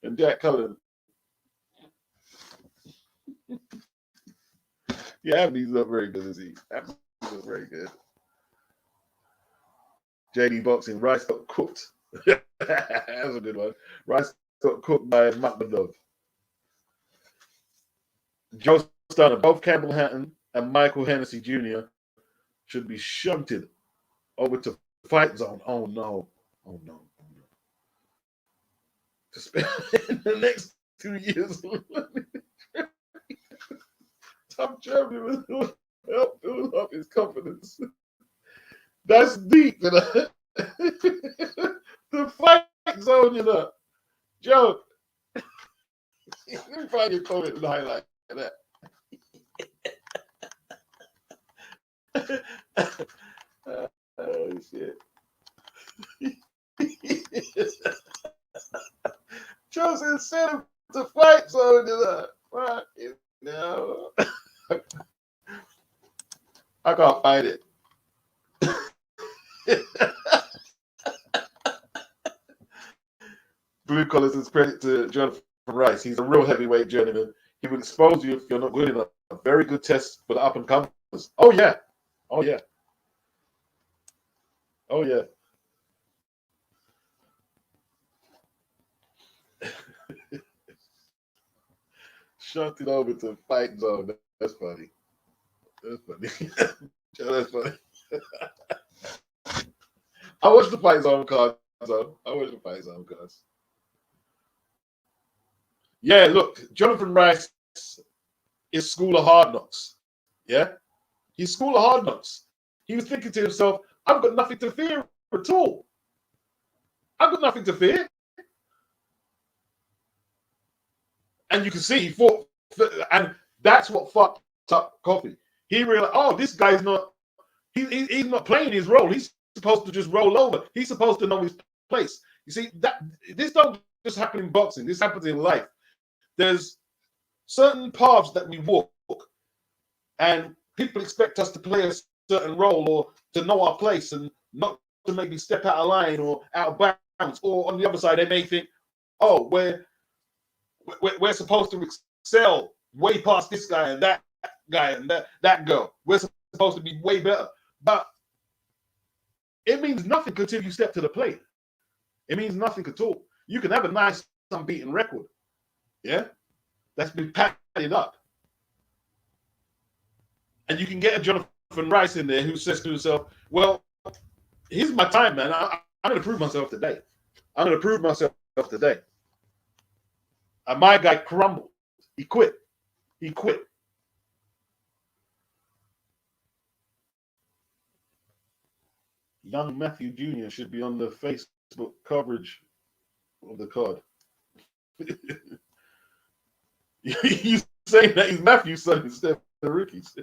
And Jack Cullen. Yeah, Avni's not very good, is he? Avni's not very good. JD Boxing, Rice got cooked. That's a good one. Rice got cooked by Makmadov. Joe Stunner, both Campbell Hatton and Michael Hennessy Jr. should be shunted over to Fight Zone. Oh no. Oh no. Oh, no. To spend the next 2 years. Tom Germany will help build up his confidence. That's deep, you know. The Fight Zone, you know. Joe, let me find your comment and highlight that. Oh shit. Joseph sent him to Fight Zone, you know. Right, you know. I can't find it. Blue Collars is credit to Jonathan Rice. He's a real heavyweight journeyman. He will expose you if you're not good enough. A very good test for the up and comers. Oh yeah. Oh yeah. Oh yeah. Shunt it over to Fight Zone. That's funny. That's funny. That's funny. I watched the Fight Zone cards, though. I watched the Fight Zone cards. Yeah, look, Jonathan Rice is School of Hard Knocks. Yeah? He's School of Hard Knocks. He was thinking to himself, I've got nothing to fear at all. I've got nothing to fear. And you can see he fought, and that's what fucked up Coffie. He realized, oh, this guy's not, he's not playing his role. He's supposed to just roll over. He's supposed to know his place. You see, that this don't just happen in boxing. This happens in life. There's certain paths that we walk, and people expect us to play a certain role or to know our place and not to maybe step out of line or out of bounds. Or on the other side, they may think, oh, we're supposed to excel way past this guy and that girl. We're supposed to be way better. But it means nothing until you step to the plate. It means nothing at all. You can have a nice unbeaten record. Yeah? That's been padded up. And you can get a Jonathan Rice in there who says to himself, well, here's my time, man. I'm going to prove myself today. I'm going to prove myself today. And my guy crumbled. He quit. He quit. Young Matthew Jr. should be on the Facebook coverage of the card. You saying that he's Matthew's son instead of Ricky's.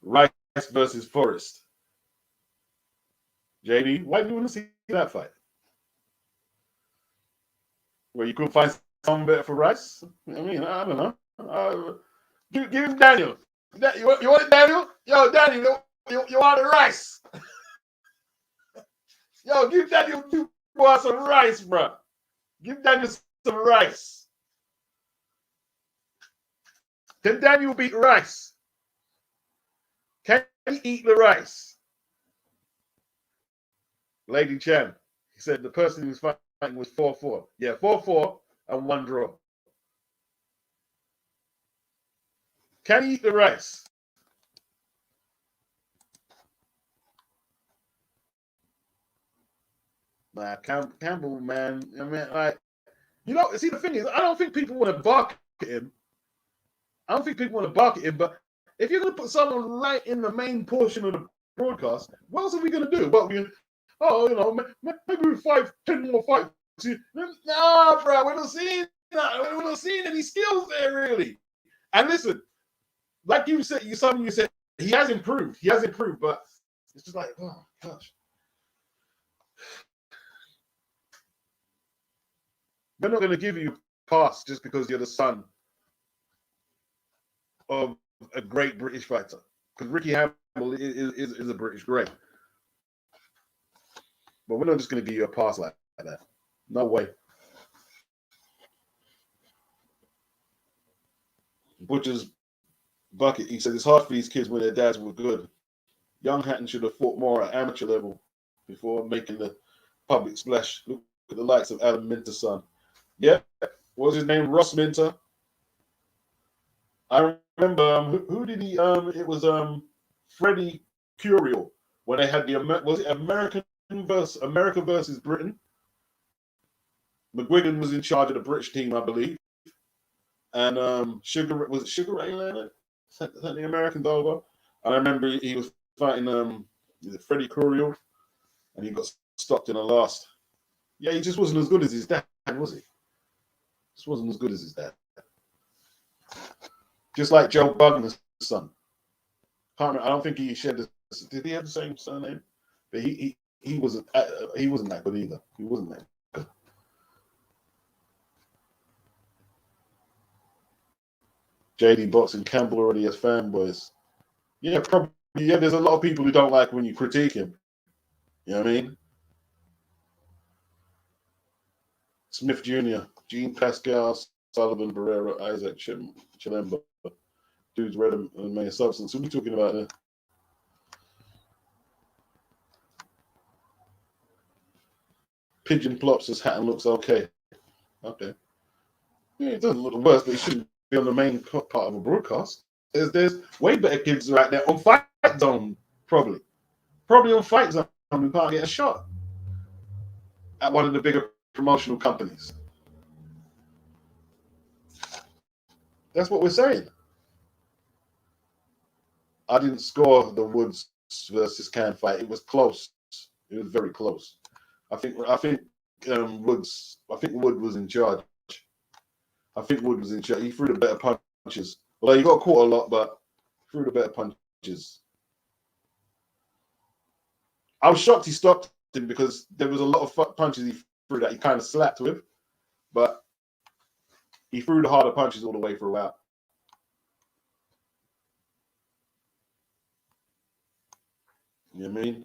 Rice versus Forrest. JD, why do you want to see that fight? Where you couldn't find someone better for Rice? I mean, I don't know. Give him Daniel. You want it, Daniel? Yo, Daniel, you want the rice? Yo, give Daniel some rice, bro. Give Daniel some rice. Can Daniel beat Rice? Can he eat the rice? Lady Chan, he said the person he was fighting was 4-4. Yeah, 4-4 and 1 draw. Can he eat the rice? Nah, Campbell, man. I mean, like, you know, see, the thing is, I don't think people want to bark at him. I don't think people want to bark at him, but if you're going to put someone right in the main portion of the broadcast, what else are we going to do? What, maybe we fight 10 more fights. Nah, bro, we're not seeing that. We're not seeing any skills there, really. And listen, like you said, you said he has improved. He has improved, but it's just like, oh gosh. They're not going to give you a pass just because you're the son of a great British fighter. Because Ricky Hamill is a British great. But we're not just going to give you a pass like that. No way. Butcher's Bucket, he said, it's hard for these kids when their dads were good. Young Hatton should have fought more at amateur level before making the public splash. Look at the likes of Adam Minter's son. Yeah, what was his name? Ross Minter. I remember, who did he, it was Freddie Curiel when they had was it America versus Britain? McGuigan was in charge of the British team, I believe. And Sugar Ray Leonard? Sent the Americans over. I remember he was fighting Freddie Curiel, and he got stopped in the last. Yeah, he just wasn't as good as his dad, was he? Just wasn't as good as his dad. Just like Joe Bugner's son. I don't think he shared this. Did he have the same surname? But he wasn't that good either. He wasn't that good. JD Boxing, Campbell already has fanboys. Yeah, probably. Yeah, there's a lot of people who don't like when you critique him. You know what I mean? Smith Jr., Gene Pascal, Sullivan, Guerrero, Isaac, Chilemba. Dude's red and main substance. Who are we talking about there? Pigeon plops his hat and looks okay. Okay. Yeah, it doesn't look the worst, but he shouldn't be on the main part of a broadcast. There's way better kids right there on Fight Zone, probably. Probably on Fight Zone who can't get a shot at one of the bigger promotional companies. That's what we're saying. I didn't score the Woods versus Can fight. It was close. It was very close. I think Wood was in charge. I think Wood was in charge. He threw the better punches. Although he got caught a lot, but threw the better punches. I was shocked he stopped him because there was a lot of punches he threw that he kind of slapped with, but he threw the harder punches all the way throughout. You know what I mean?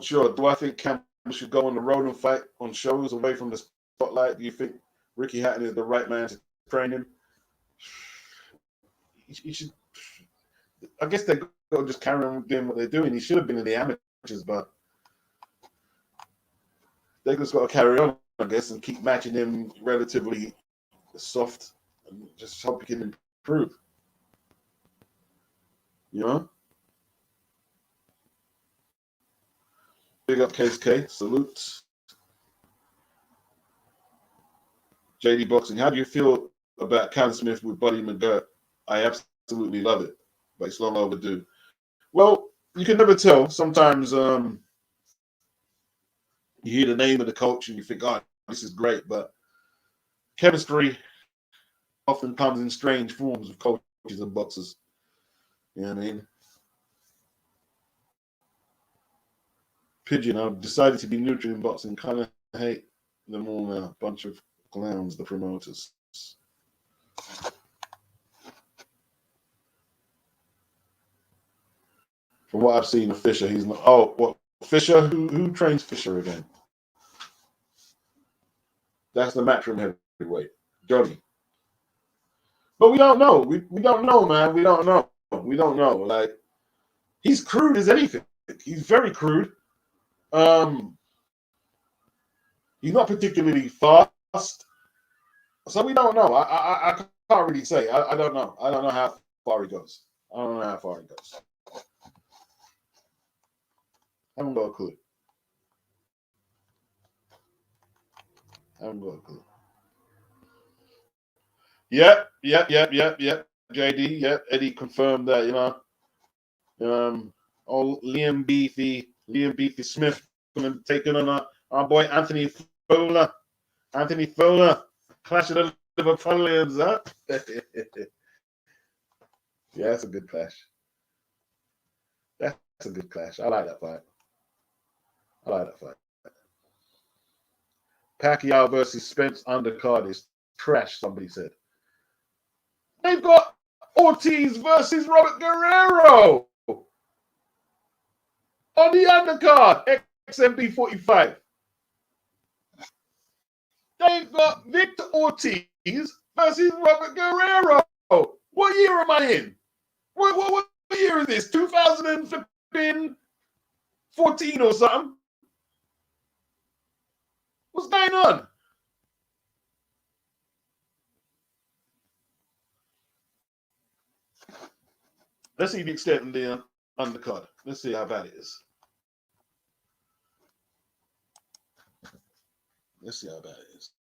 Sure. Do I think Campbell should go on the road and fight on shows away from the spotlight? Do you think Ricky Hatton is the right man to train him? He should. I guess they're just carry on doing what they're doing. He should have been in the amateurs, but they just got to carry on, I guess, and keep matching him relatively soft and just hope he can improve. You know? Big up Case K. Salute. JD Boxing. How do you feel about Callum Smith with Buddy McGirt? I absolutely love it, but it's long overdue. Well, you can never tell. Sometimes you hear the name of the coach and you think, oh, this is great, but chemistry often comes in strange forms with coaches and boxers. You know what I mean? Pigeon, I've decided to be neutral in boxing. Kind of hate them all now. Bunch of clowns, the promoters. From what I've seen of Fisher, he's not. Oh, what Fisher? Who trains Fisher again? That's the matchroom heavyweight, Johnny. But we don't know. We don't know, man. We don't know. We don't know. Like, he's crude as anything. He's very crude. He's not particularly fast, so we don't know. I can't really say. I don't know. I don't know how far he goes. I don't know how far he goes. I haven't got a clue. Yep. JD, yep. Eddie confirmed that, you know. Liam Beefy Smith taking on our boy Anthony Fowler. Clash of the Liverpudlians, huh? Yeah, that's a good clash. That's a good clash. I like that fight. Pacquiao versus Spence undercard is trash, somebody said. They've got Ortiz versus Robert Guerrero on the undercard, XMB 45. They've got Victor Ortiz versus Robert Guerrero. What year am I in? What year is this? 2014 or something? What's going on? Let's see the extent of the undercard. Let's see how bad it is. Let's see how bad it is.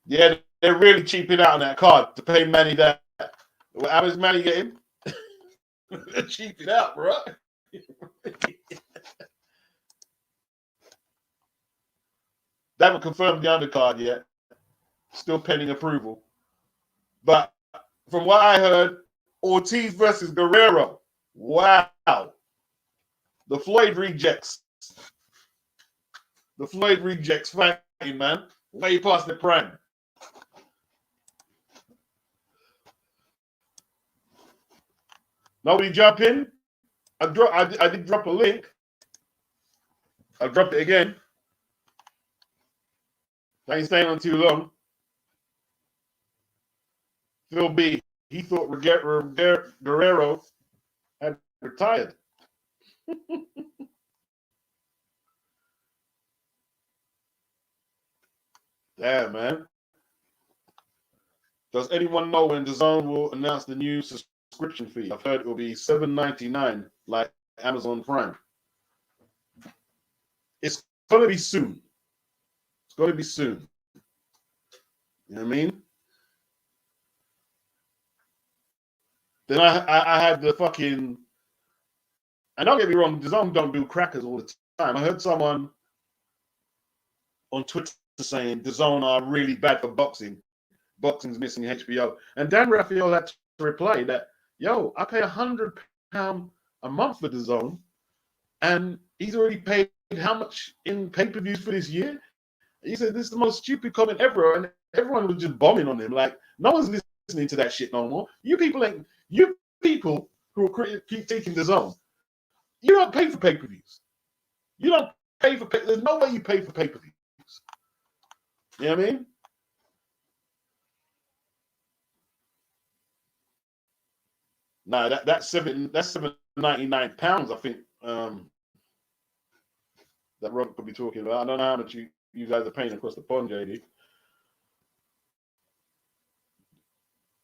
Yeah, they're really cheaping out on that card to pay Manny that. How much Manny getting? They're cheaping out, bro. They haven't confirmed the undercard yet. Still pending approval. But from what I heard, Ortiz versus Guerrero. Wow. The Floyd rejects. Fighting, man. Way past the prime. Nobody jump in. I did drop a link. I'll drop it again. I ain't staying on too long. Phil B. He thought Guerrero had retired. Damn, man. Does anyone know when DAZN will announce the new subscription fee? I've heard it will be $7.99 like Amazon Prime. It's going to be soon. It's going to be soon. You know what I mean? Then I had the fucking, and don't get me wrong, DAZN don't do crackers all the time. I heard someone on Twitter saying DAZN are really bad for boxing. Boxing's missing HBO. And Dan Raphael had to reply that, yo, I pay £100 a month for DAZN, and he's already paid how much in pay-per-views for this year? He said this is the most stupid comment ever, and everyone was just bombing on him. Like, no one's listening to that shit no more. You people who are critiquing DAZN, you don't pay for pay-per-views. You don't pay for there's no way you pay for pay-per-views. You know what I mean? No, that's £7.99, I think. That Rob could be talking about. I don't know how much you guys are paying across the pond, JD.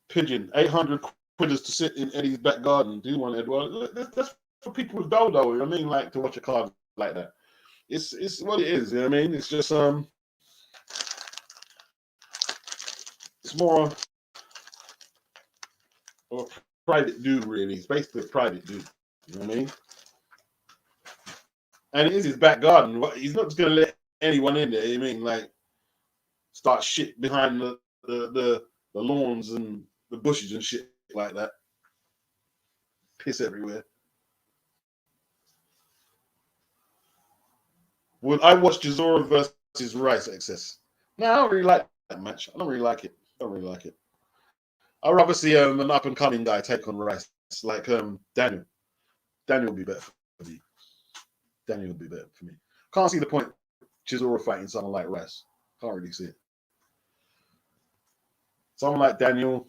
Pigeon, 800 quidders to sit in Eddie's back garden. Do one, Edward. That's for people with dodo. You know what I mean, like to watch a card like that. It's what it is. You know what I mean? It's just it's more of a private dude, really. It's basically a private dude. You know what I mean? And it is his back garden. He's not just gonna let anyone in there. You know what I mean, like start shit behind the lawns and the bushes and shit like that. Piss everywhere. Would I watch Chisora versus Rice excess? No, I don't really like that match. I don't really like it. I'd rather see an up and coming guy take on Rice, like Daniel. Daniel will be better for me. Can't see the point Chisora fighting someone like Rice. Can't really see it. Someone like Daniel.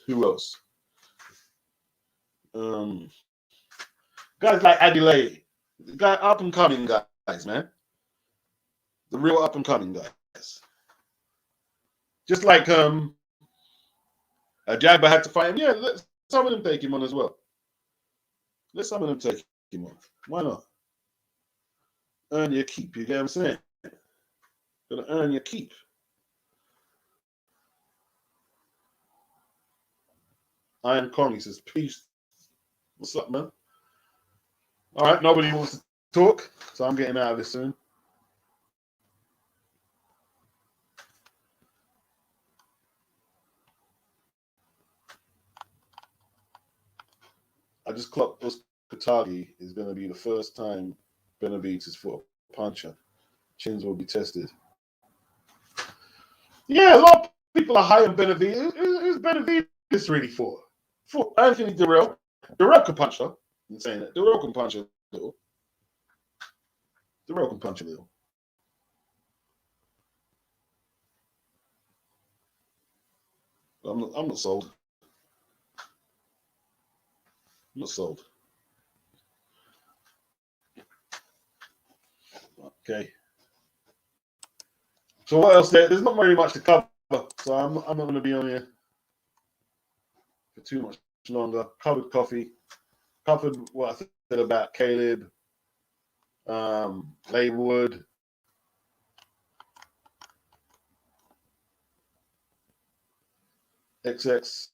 Who else? Guys like Leigh. Guy up and coming guys, man. The real up and coming guys. Just like Jabba had to fight him. Yeah, let some of them take him on as well. Let some of them take him on. Why not? Earn your keep. You get what I'm saying? Gotta earn your keep. Iron Kong, says, peace. What's up, man? All right, nobody wants to talk, so I'm getting out of this soon. I just clocked Katagi is going to be the first time Benavidez fought a puncher. Chins will be tested. Yeah, a lot of people are high on Benavidez. Who's Benavidez really for? For Anthony Dirrell. Dirrell can punch, though. I'm saying that. Dirrell can punch a little. I'm not sold. Okay. So what else there? There's not very much to cover, so I'm not going to be on here for too much longer. Covered Coffie. Covered what I said about Caleb, Leigh Wood. XX.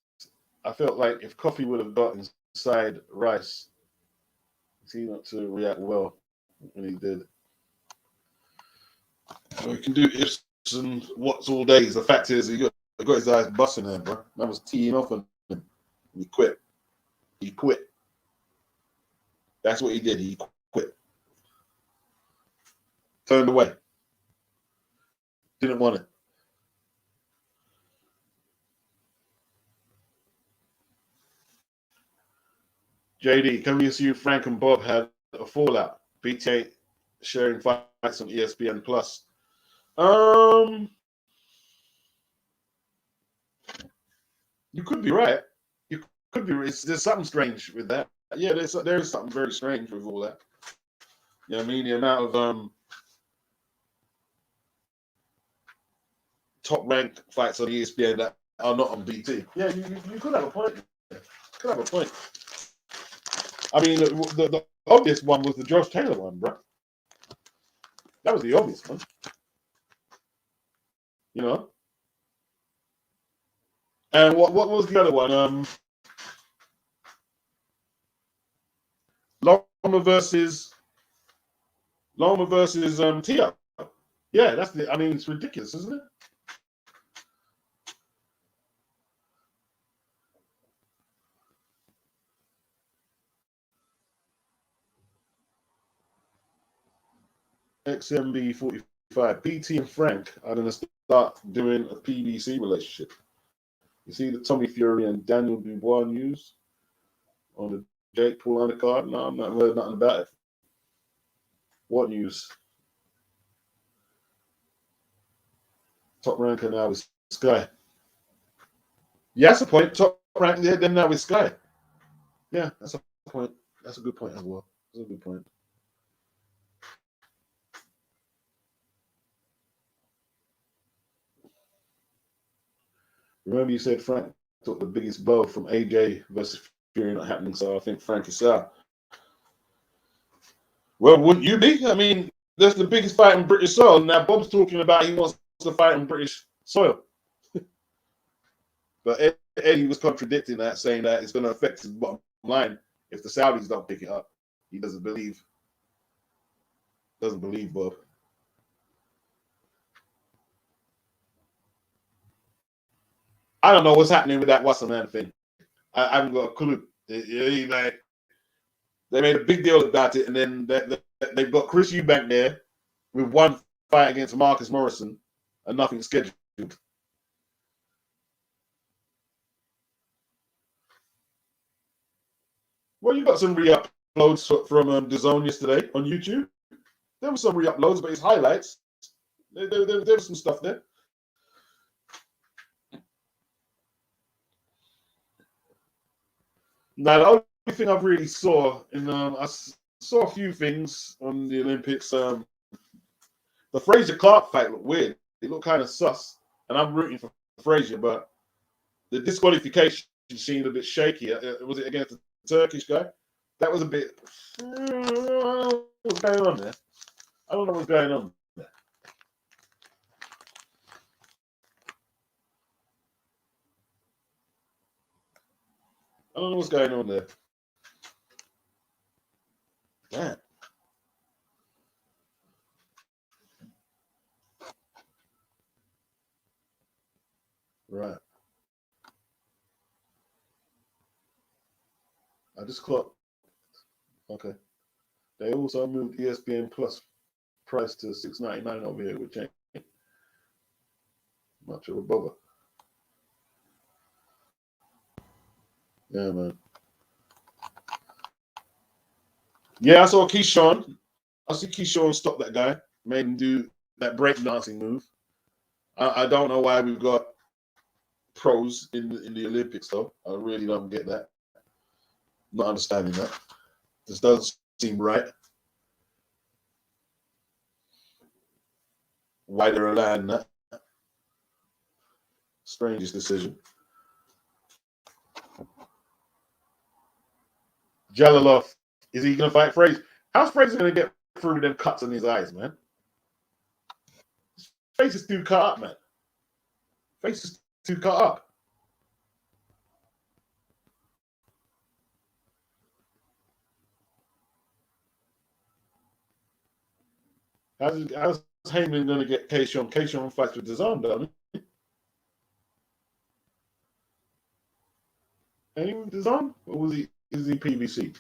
I felt like if Coffie would have got inside Rice, he not to react well when he did. So he can do ifs and what's all days. The fact is, he got his eyes busting there, bro. That was teeing off on him. He quit. That's what he did. He quit. Turned away. Didn't want it. JD, can we assume Frank and Bob had a fallout? BTA sharing fights on ESPN Plus. You could be right. You could be. There's something strange with that. Yeah, there is something very strange with all that. You know what I mean? The amount of top ranked fights on ESPN that are not on BT. Yeah, you could have a point. Could have a point. I mean, the obvious one was the Josh Taylor one, bro. That was the obvious one. You know. And what was the other one? Loma versus Tia. Yeah, that's the. I mean, it's ridiculous, isn't it? XMB 45. PT and Frank are going to start doing a PBC relationship. You see the Tommy Fury and Daniel Dubois news on the Jake Paul undercard? No, I'm not heard nothing about it. What news? Top ranker now is Sky. Yeah, that's a point. Top rank there, then now is Sky. Yeah, that's a point. That's a good point as well. That's a good point. Remember you said Frank took the biggest blow from AJ versus Fury not happening, so I think Frank is out. Well, wouldn't you be? I mean, that's the biggest fight in British soil. Now Bob's talking about he wants to fight in British soil. But Eddie was contradicting that, saying that it's going to affect his bottom line if the Saudis don't pick it up. He doesn't believe Bob. I don't know what's happening with that Wasserman thing. I haven't got a clue. They made a big deal about it, and then they've got Chris Eubank there with one fight against Marcus Morrison and nothing scheduled. Well, you got some re-uploads from DAZN yesterday on YouTube. There were some re-uploads, but it's highlights. There was some stuff there. Now, the only thing I've really saw in I saw a few things on the Olympics. The Frazier Clark fight looked weird. It looked kind of sus, and I'm rooting for Frazier, but the disqualification seemed a bit shaky. Was it against the Turkish guy? That was a bit. What's going on there? I don't know what's going on there. I don't know what's going on there. Damn. Right. I just clocked. Okay. They also moved ESPN Plus price to $6.99 over here, which ain't much of a bother. Yeah, man. Yeah, I saw Keyshawn. I see Keyshawn stop that guy, made him do that breakdancing move. I don't know why we've got pros in the Olympics, though. I really don't get that. Not understanding that. This doesn't seem right. Why they're allowing that? Strangest decision. Jalilov, is he going to fight Frazier? How's Frazier going to get through them cuts in his eyes, man? His face is too cut up, man. Face is too cut up. How's Heyman going to get Keyshawn? Keyshawn fights with DAZN, don't he? Heyman DAZN? Or was he? Is he PBC?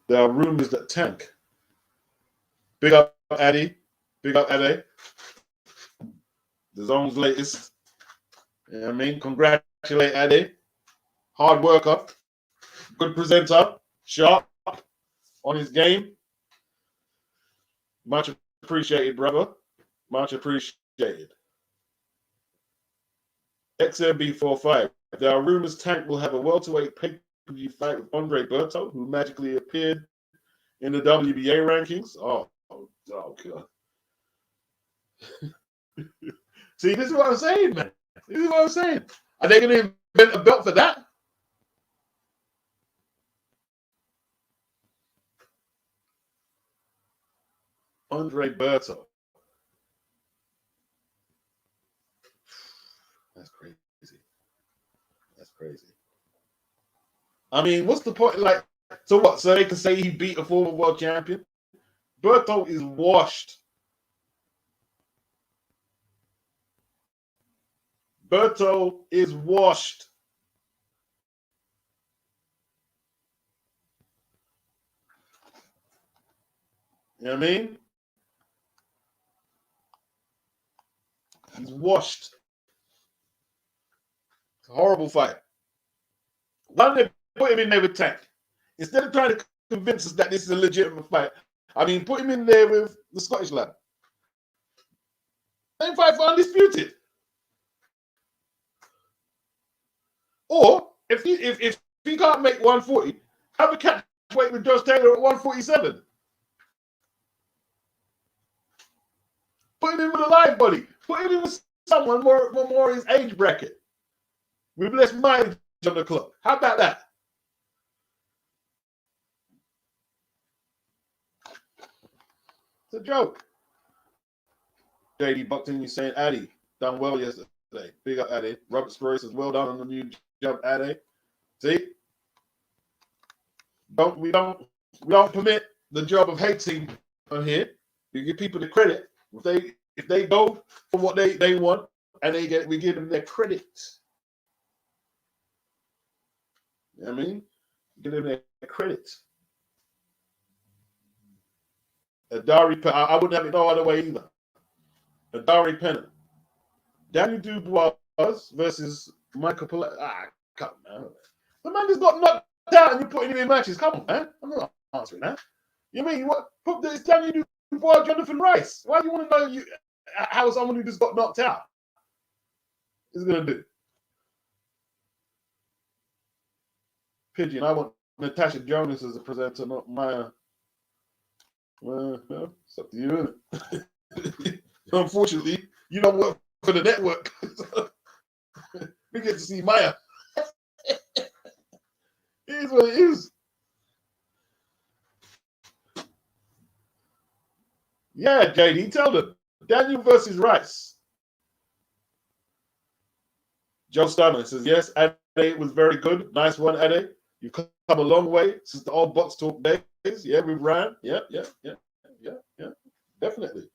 There are rumors that Tank. Big up Addy. Big up Addy. DAZN's latest. You know what I mean? Congratulate Addy. Hard worker. Good presenter. Sharp on his game. Much appreciated, brother. Much appreciated. XMB45. There are rumors Tank will have a welterweight pay-per-view fight with Andre Berto, who magically appeared in the WBA rankings. Oh God. See, this is what I'm saying, man. This is what I'm saying. Are they going to invent a belt for that? Andre Berto. That's crazy. That's crazy. I mean, what's the point? Like, so what? So they can say he beat a former world champion? Berto is washed. Berto is washed. You know what I mean? He's washed. It's a horrible fight. Why don't they put him in there with Tank? Instead of trying to convince us that this is a legitimate fight, I mean, put him in there with the Scottish lad. Same fight for undisputed. Or if he can't make 140, have a catch weight with Josh Taylor at 147. Put him in with a live body. Put him in with someone more his age bracket. With less mileage on the clock. How about that? It's a joke. JD Buckton, you saying Addy done well yesterday. Big up Addy. Robert Spruce says well done on the new jump, Addy. See? We don't permit the job of hating on here. We give people the credit. If they go for what they want and we give them their credit. You know what I mean? Give them their credit. Adari, I wouldn't have it no other way either. Adari Penner. Daniel Dubois versus Michael Pillay. Come on, man. The man just got knocked out and you're putting him in matches. Come on, man. I'm not answering that. You mean what? It's Daniel Dubois, Jonathan Rice. Why do you want to know how someone who just got knocked out is going to do? Pigeon, I want Natasha Jonas as a presenter, not Maya. Well, it's up to you, isn't it? Unfortunately, you don't work for the network. We get to see Maya. It is what it is. Yeah, JD, tell them. Daniel versus Rice. Joe Stunner says, yes, Ade was very good. Nice one, Ade. You've come a long way since the old box talk days. Yeah, we've ran. Yeah. Definitely.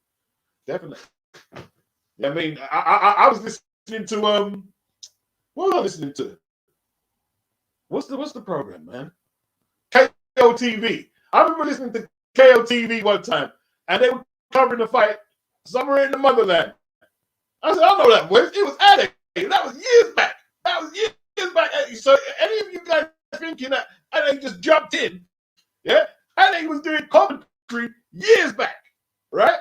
I mean, I was listening to what was I listening to? What's the program, man? KOTV. I remember listening to KOTV one time, and they were covering the fight somewhere in the motherland. I said, I know that voice. It was Ade. That was years back. So any of you guys thinking that Ade just jumped in, yeah? Ade was doing commentary years back, right?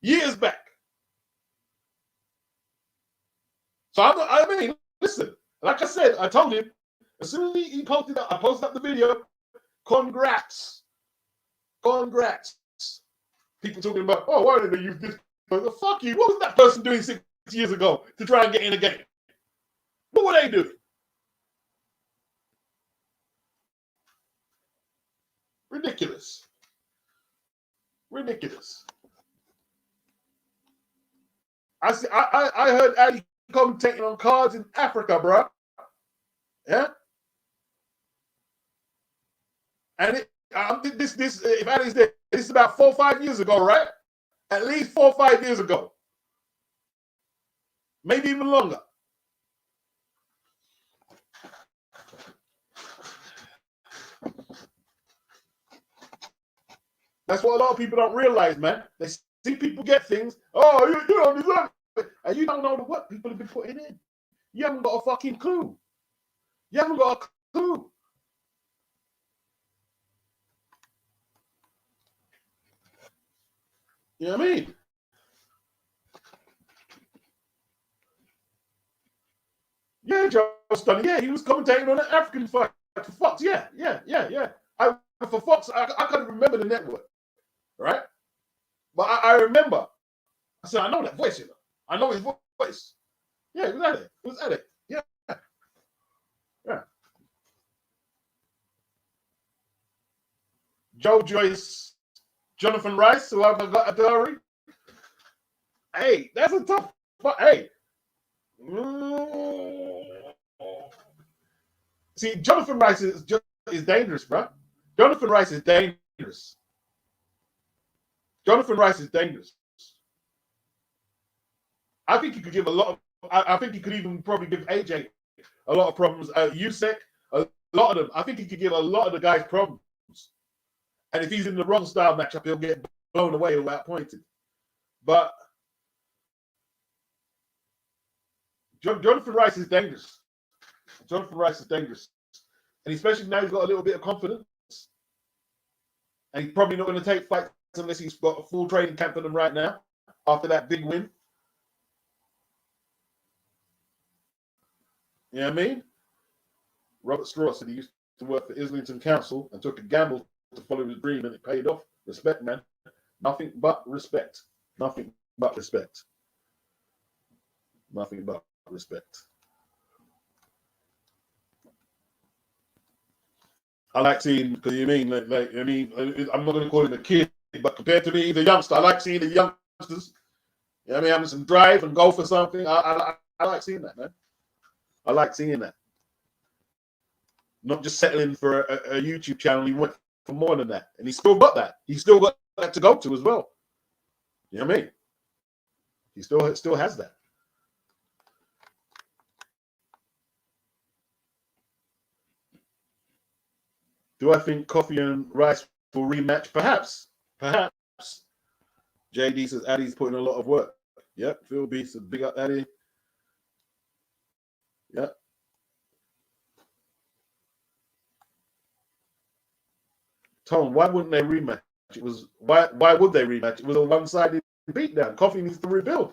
Years back. So I mean, listen, like I said, I told him, as soon as he posted up, I posted up the video, congrats. People talking about, oh, why did they use this? Fuck you. What was that person doing 6 years ago to try and get in the game? What were they doing? Ridiculous. I heard Adi commentating on cards in Africa, bro. Yeah. And if Adi's there, this is about 4 or 5 years ago, right? At least 4 or 5 years ago. Maybe even longer. That's what a lot of people don't realize, man. They see people get things. Oh, you don't deserve it. And you don't know what people have been putting in. You haven't got a fucking clue. You know what I mean? was studying. Yeah, he was commentating on an African fight for Fox. Yeah. For Fox, I couldn't remember the network, right? But I remember. I said, I know that voice, you know. I know his voice. Yeah, he was at it. He was at it. Yeah. Yeah. Joe Joyce, Jonathan Rice, who I've got a diary. Hey, that's a tough. But hey, see, Jonathan Rice is dangerous, bro. Jonathan Rice is dangerous. Jonathan Rice is dangerous. I think he could give a lot of. I think he could even probably give AJ a lot of problems. Usyk, a lot of them. I think he could give a lot of the guys problems. And if he's in the wrong style matchup, he'll get blown away or outpointed. But Jonathan Rice is dangerous. Jonathan Rice is dangerous. And especially now he's got a little bit of confidence. And he's probably not going to take fights unless he's got a full training camp for them right now after that big win. You know what I mean? Robert Straw said he used to work for Islington Council and took a gamble to follow his dream, and it paid off. Respect, man. Nothing but respect. Nothing but respect. Nothing but respect. I like seeing, because you mean, I'm not going to call him a kid, but compared to me, he's a youngster. I like seeing the youngsters, you know what I mean, having some drive and go for something. I like seeing that, man. I like seeing that. Not just settling for a YouTube channel. He went for more than that. And he still got that. He still got that to go to as well. You know what I mean? He still has that. Do I think Coffie and Rice will rematch? Perhaps. Perhaps. JD says Addy's putting a lot of work. Yep. Phil B says big up Addy. Yep. Tom, why wouldn't they rematch? It was why would they rematch? It was a one-sided beatdown. Coffie needs to rebuild.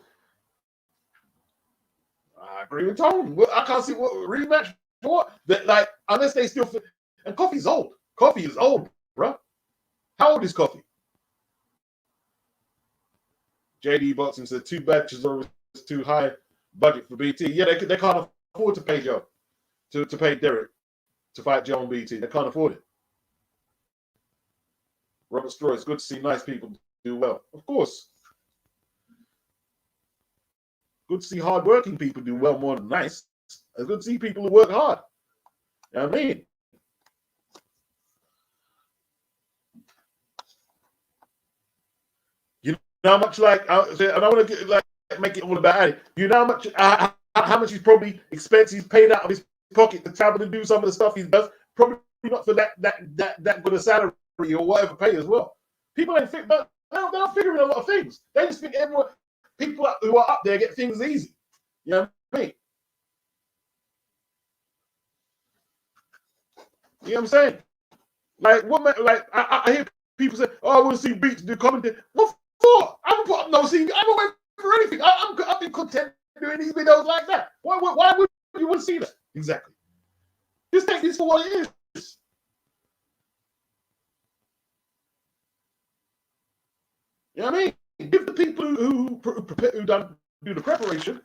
I agree with Tom. I can't see what rematch for. That, like, unless they still fit. And Coffee's old. Coffee is old, bro. How old is Coffee? JD Boxing said 2 batches are too high budget for BT. Yeah, they can't afford to pay Joe, to pay Derek to fight Joe on BT. They can't afford it. Robert Straw, it's good to see nice people do well. Of course. Good to see hardworking people do well more than nice. It's good to see people who work hard. You know what I mean? You know how much, like, and I want to get, like, make it all about Addy. You know how much he's probably expense he's paid out of his pocket to travel and do some of the stuff he does. Probably not for that good a salary or whatever pay as well. People ain't think, but they're not figuring a lot of things. They just think people who are up there get things easy. You know what I mean? You know what I'm saying? Like, I hear people say, "Oh, I want to see Beats do commentary." What for? I haven't put up no scene. I don't wait for anything. I've been content doing these videos like that. Why would you want to see that? Exactly. Just take this for what it is. You know what I mean? Give the people who do the preparation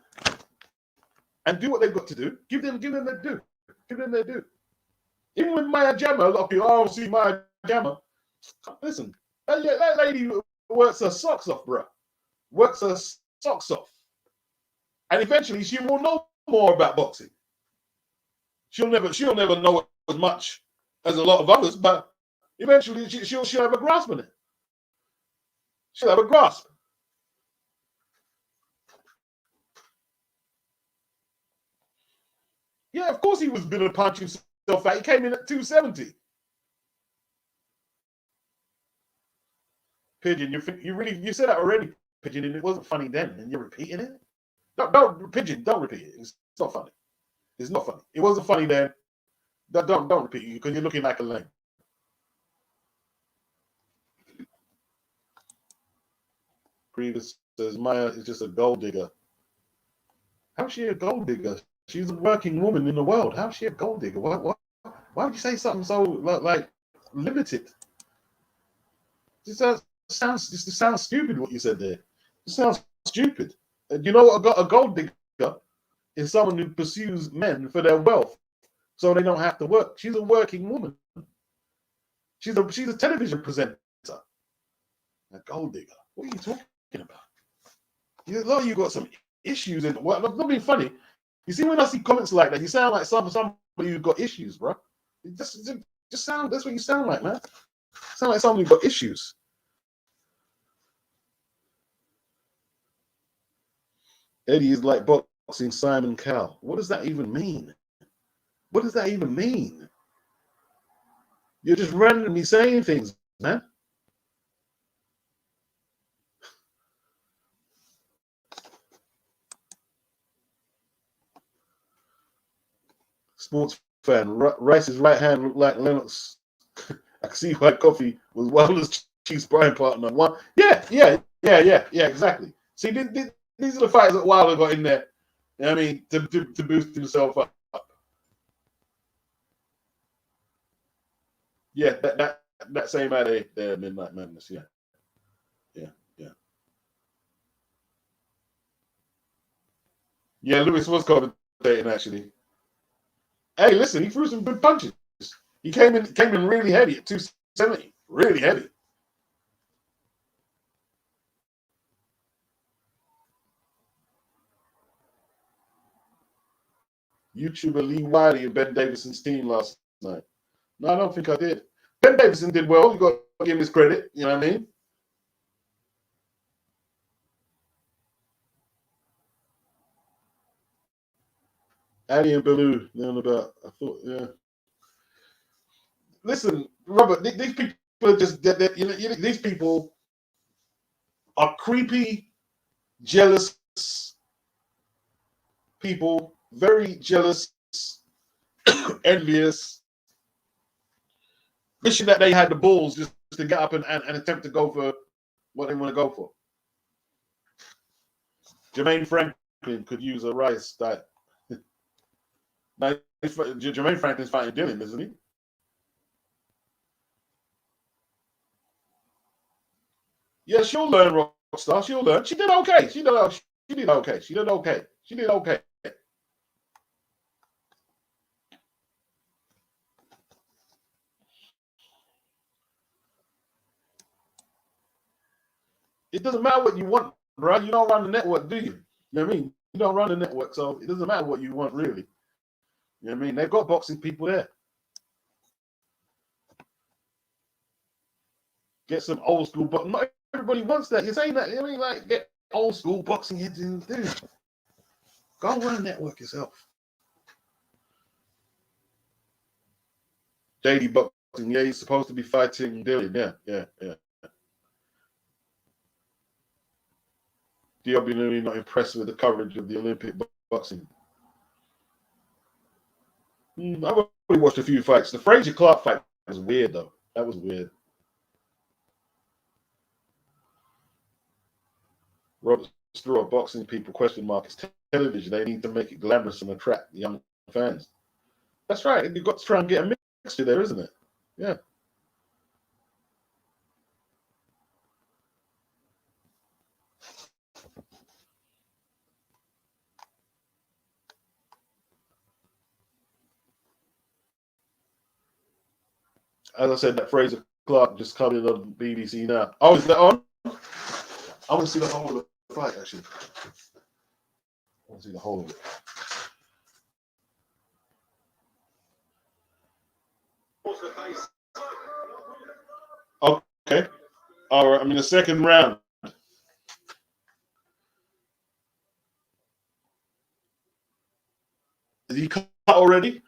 and do what they've got to do. Give them their due. Give them their due. Even with Maya Jama, a lot of people, oh, see Maya Jama. Listen, that lady works her socks off, bro. Works her socks off. And eventually she will know more about boxing. She'll never know as much as a lot of others, but eventually she'll have a grasp on it. She'll have a grasp. Yeah, of course he was going to punch himself out. He came in at 270. Pigeon, you said that already, Pigeon, and it wasn't funny then, and you're repeating it. Pigeon, don't repeat it. It's not funny. It's not funny. It wasn't funny then. Don't repeat it because you're looking like a lame. Previous says Maya is just a gold digger. How's she a gold digger? She's a working woman in the world. How's she a gold digger? Why would you say something so like limited? This sounds stupid. What you said there. It sounds stupid. You know what? A gold digger is someone who pursues men for their wealth, so they don't have to work. She's a working woman. She's a television presenter. A gold digger. What are you talking about? A lot of you got some issues in. Well, not being funny. You see, when I see comments like that, you sound like somebody who's got issues, bro. It just sound. That's what you sound like, man. You sound like somebody who's got issues. Eddie is like boxing Simon Cowell. What does that even mean? What does that even mean? You're just randomly saying things, man. Sports fan. Rice's right hand looked like Lennox. I can see why Coffie was Wilder's Chiefs sparring partner. One, yeah, exactly. See, these are the fighters that Wilder got in there. You know what I mean, to boost himself up. Yeah, that same ad there, Midnight Madness. Yeah. Yeah, Lewis was commentating actually. Hey, listen, he threw some good punches. He came in really heavy at 270. Really heavy. YouTuber Leigh Wiley and Ben Davison's team last night. No, I don't think I did. Ben Davison did well. You got to give him his credit. You know what I mean? Addy and Baloo, about. I thought, yeah. Listen, Robert, these people are just these people are creepy, jealous people, very jealous, envious, wishing that they had the balls just to get up and attempt to go for what they want to go for. Jermaine Franklin could use a Rice diet. Now, Jermaine Franklin's fighting Dylan, isn't he? Yeah, she'll learn, Rockstar. She'll learn. She did okay. She did okay. It doesn't matter what you want, bro. You don't run the network, do you? You know what I mean? You don't run the network, so it doesn't matter what you want, really. You know what I mean? They've got boxing people there. Get some old school, but not everybody wants that. You're saying that. I mean, like, get old school boxing heads in, dude. Go run a network yourself. JD boxing, yeah, he's supposed to be fighting Dylan. Yeah. DW not impressed with the coverage of the Olympic boxing. I've only watched a few fights. The Frazier Clark fight was weird, though. That was weird. Robert Stewart, boxing people question mark. It's television. They need to make it glamorous and attract young fans. That's right. You've got to try and get a mixture there, isn't it? Yeah. As I said, that Fraser Clark just coming on BBC now. Oh, is that on? I want to see the whole of the fight, actually. I want to see the whole of it. Okay. All right. I'm in the second round. Is he cut already?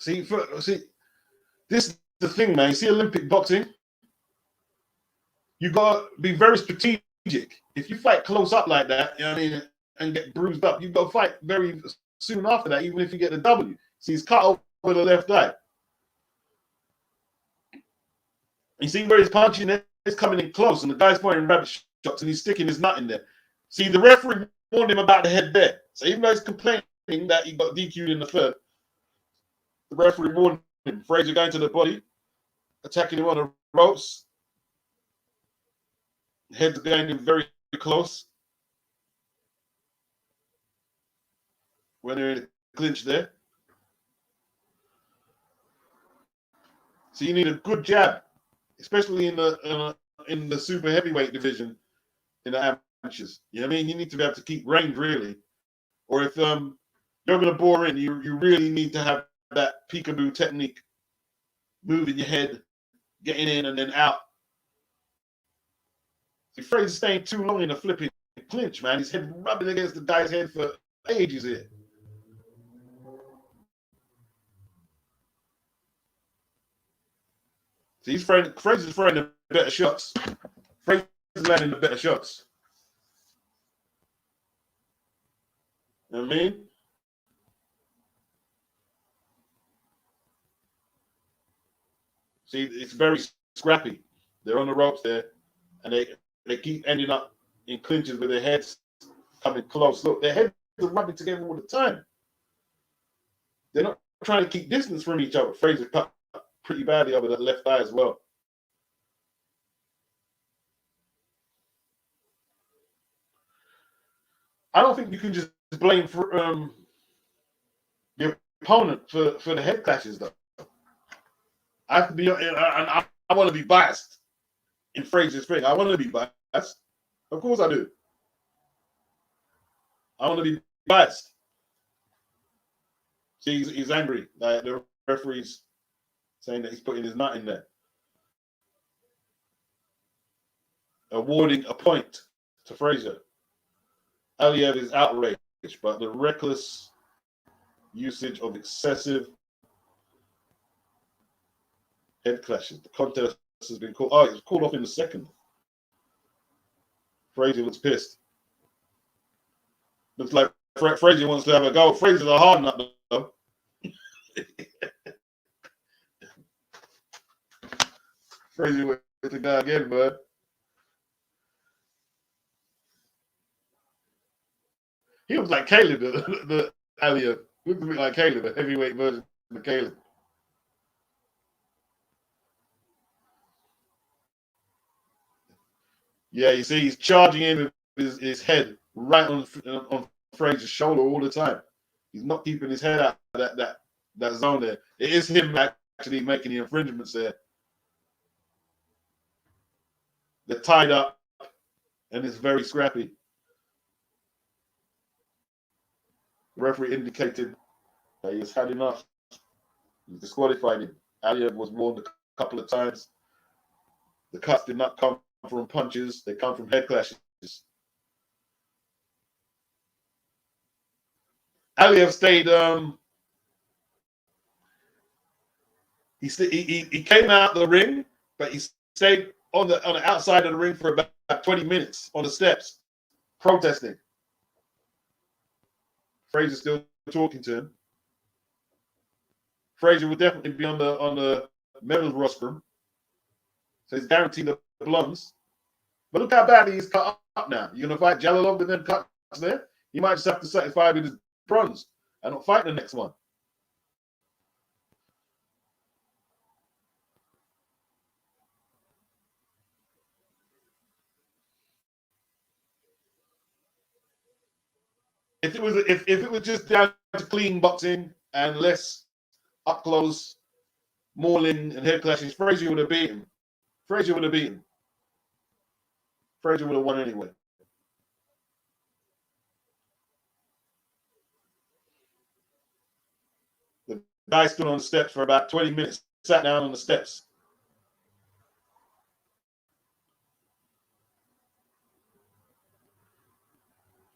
See, this is the thing, man. You see Olympic boxing, you got to be very strategic. If you fight close up like that, you know what I mean, and get bruised up, you've got to fight very soon after that, even if you get the W. See, he's cut over the left eye. You see where he's punching, it's coming in close, and the guy's firing rabbit shots, and he's sticking his nut in there. See, the referee warned him about the head there. So even though he's complaining that he got DQ'd in the third, the referee warned him. Frazier going to the body, attacking him on the ropes. Head's going in very close. When they're in a clinch there. So you need a good jab, especially in the super heavyweight division in the amateurs. You know what I mean? You need to be able to keep range, really. Or if you're going to bore in, you really need to have that peekaboo technique, moving your head, getting in and then out. See, Frazier's staying too long in a flipping clinch, man. His head rubbing against the guy's head for ages here. See, Frazier's throwing the better shots. Frazier's landing the better shots. You know what I mean? See, it's very scrappy. They're on the ropes there, and they keep ending up in clinches with their heads coming close. Look, their heads are rubbing together all the time. They're not trying to keep distance from each other. Frazier cut pretty badly over that left eye as well. I don't think you can just blame for the opponent for the head clashes, though. I have to be, I want to be biased in Frazier's thing. I want to be biased. Of course I do. I want to be biased. See, he's angry. Like the referee's saying that he's putting his nut in there. Awarding a point to Frazier. Aliyev is outraged, but the reckless usage of excessive head clashes. The contest has been called. Oh, it was called off in the second. Frazier looks pissed. Looks like Frazier wants to have a go. Frazier's a hard nut, though. Frazier with the guy again, bud. He was like Caleb, the Aliyev. Looked a bit like Caleb, a heavyweight version of Caleb. Yeah, you see, he's charging in with his head right on Frazier's shoulder all the time. He's not keeping his head out of that zone there. It is him actually making the infringements there. They're tied up, and it's very scrappy. The referee indicated that he has had enough. He disqualified him. Aliyev was warned a couple of times. The cuts did not come from punches, they come from head clashes. Aliyev stayed. He came out the ring, but he stayed on the outside of the ring for about 20 minutes on the steps, protesting. Frazier's still talking to him. Frazier will definitely be on the medal rostrum, so he's guaranteed the blondes. But look how badly he's cut up now. You're gonna fight Jalilov with them cuts there? He might just have to satisfy with his bronze and not fight the next one. If it was just down to clean boxing and less up close mauling and head clashes, Frazier would have beaten. Frazier would have beaten. Frazier would have won anyway. The guy stood on the steps for about 20 minutes, sat down on the steps.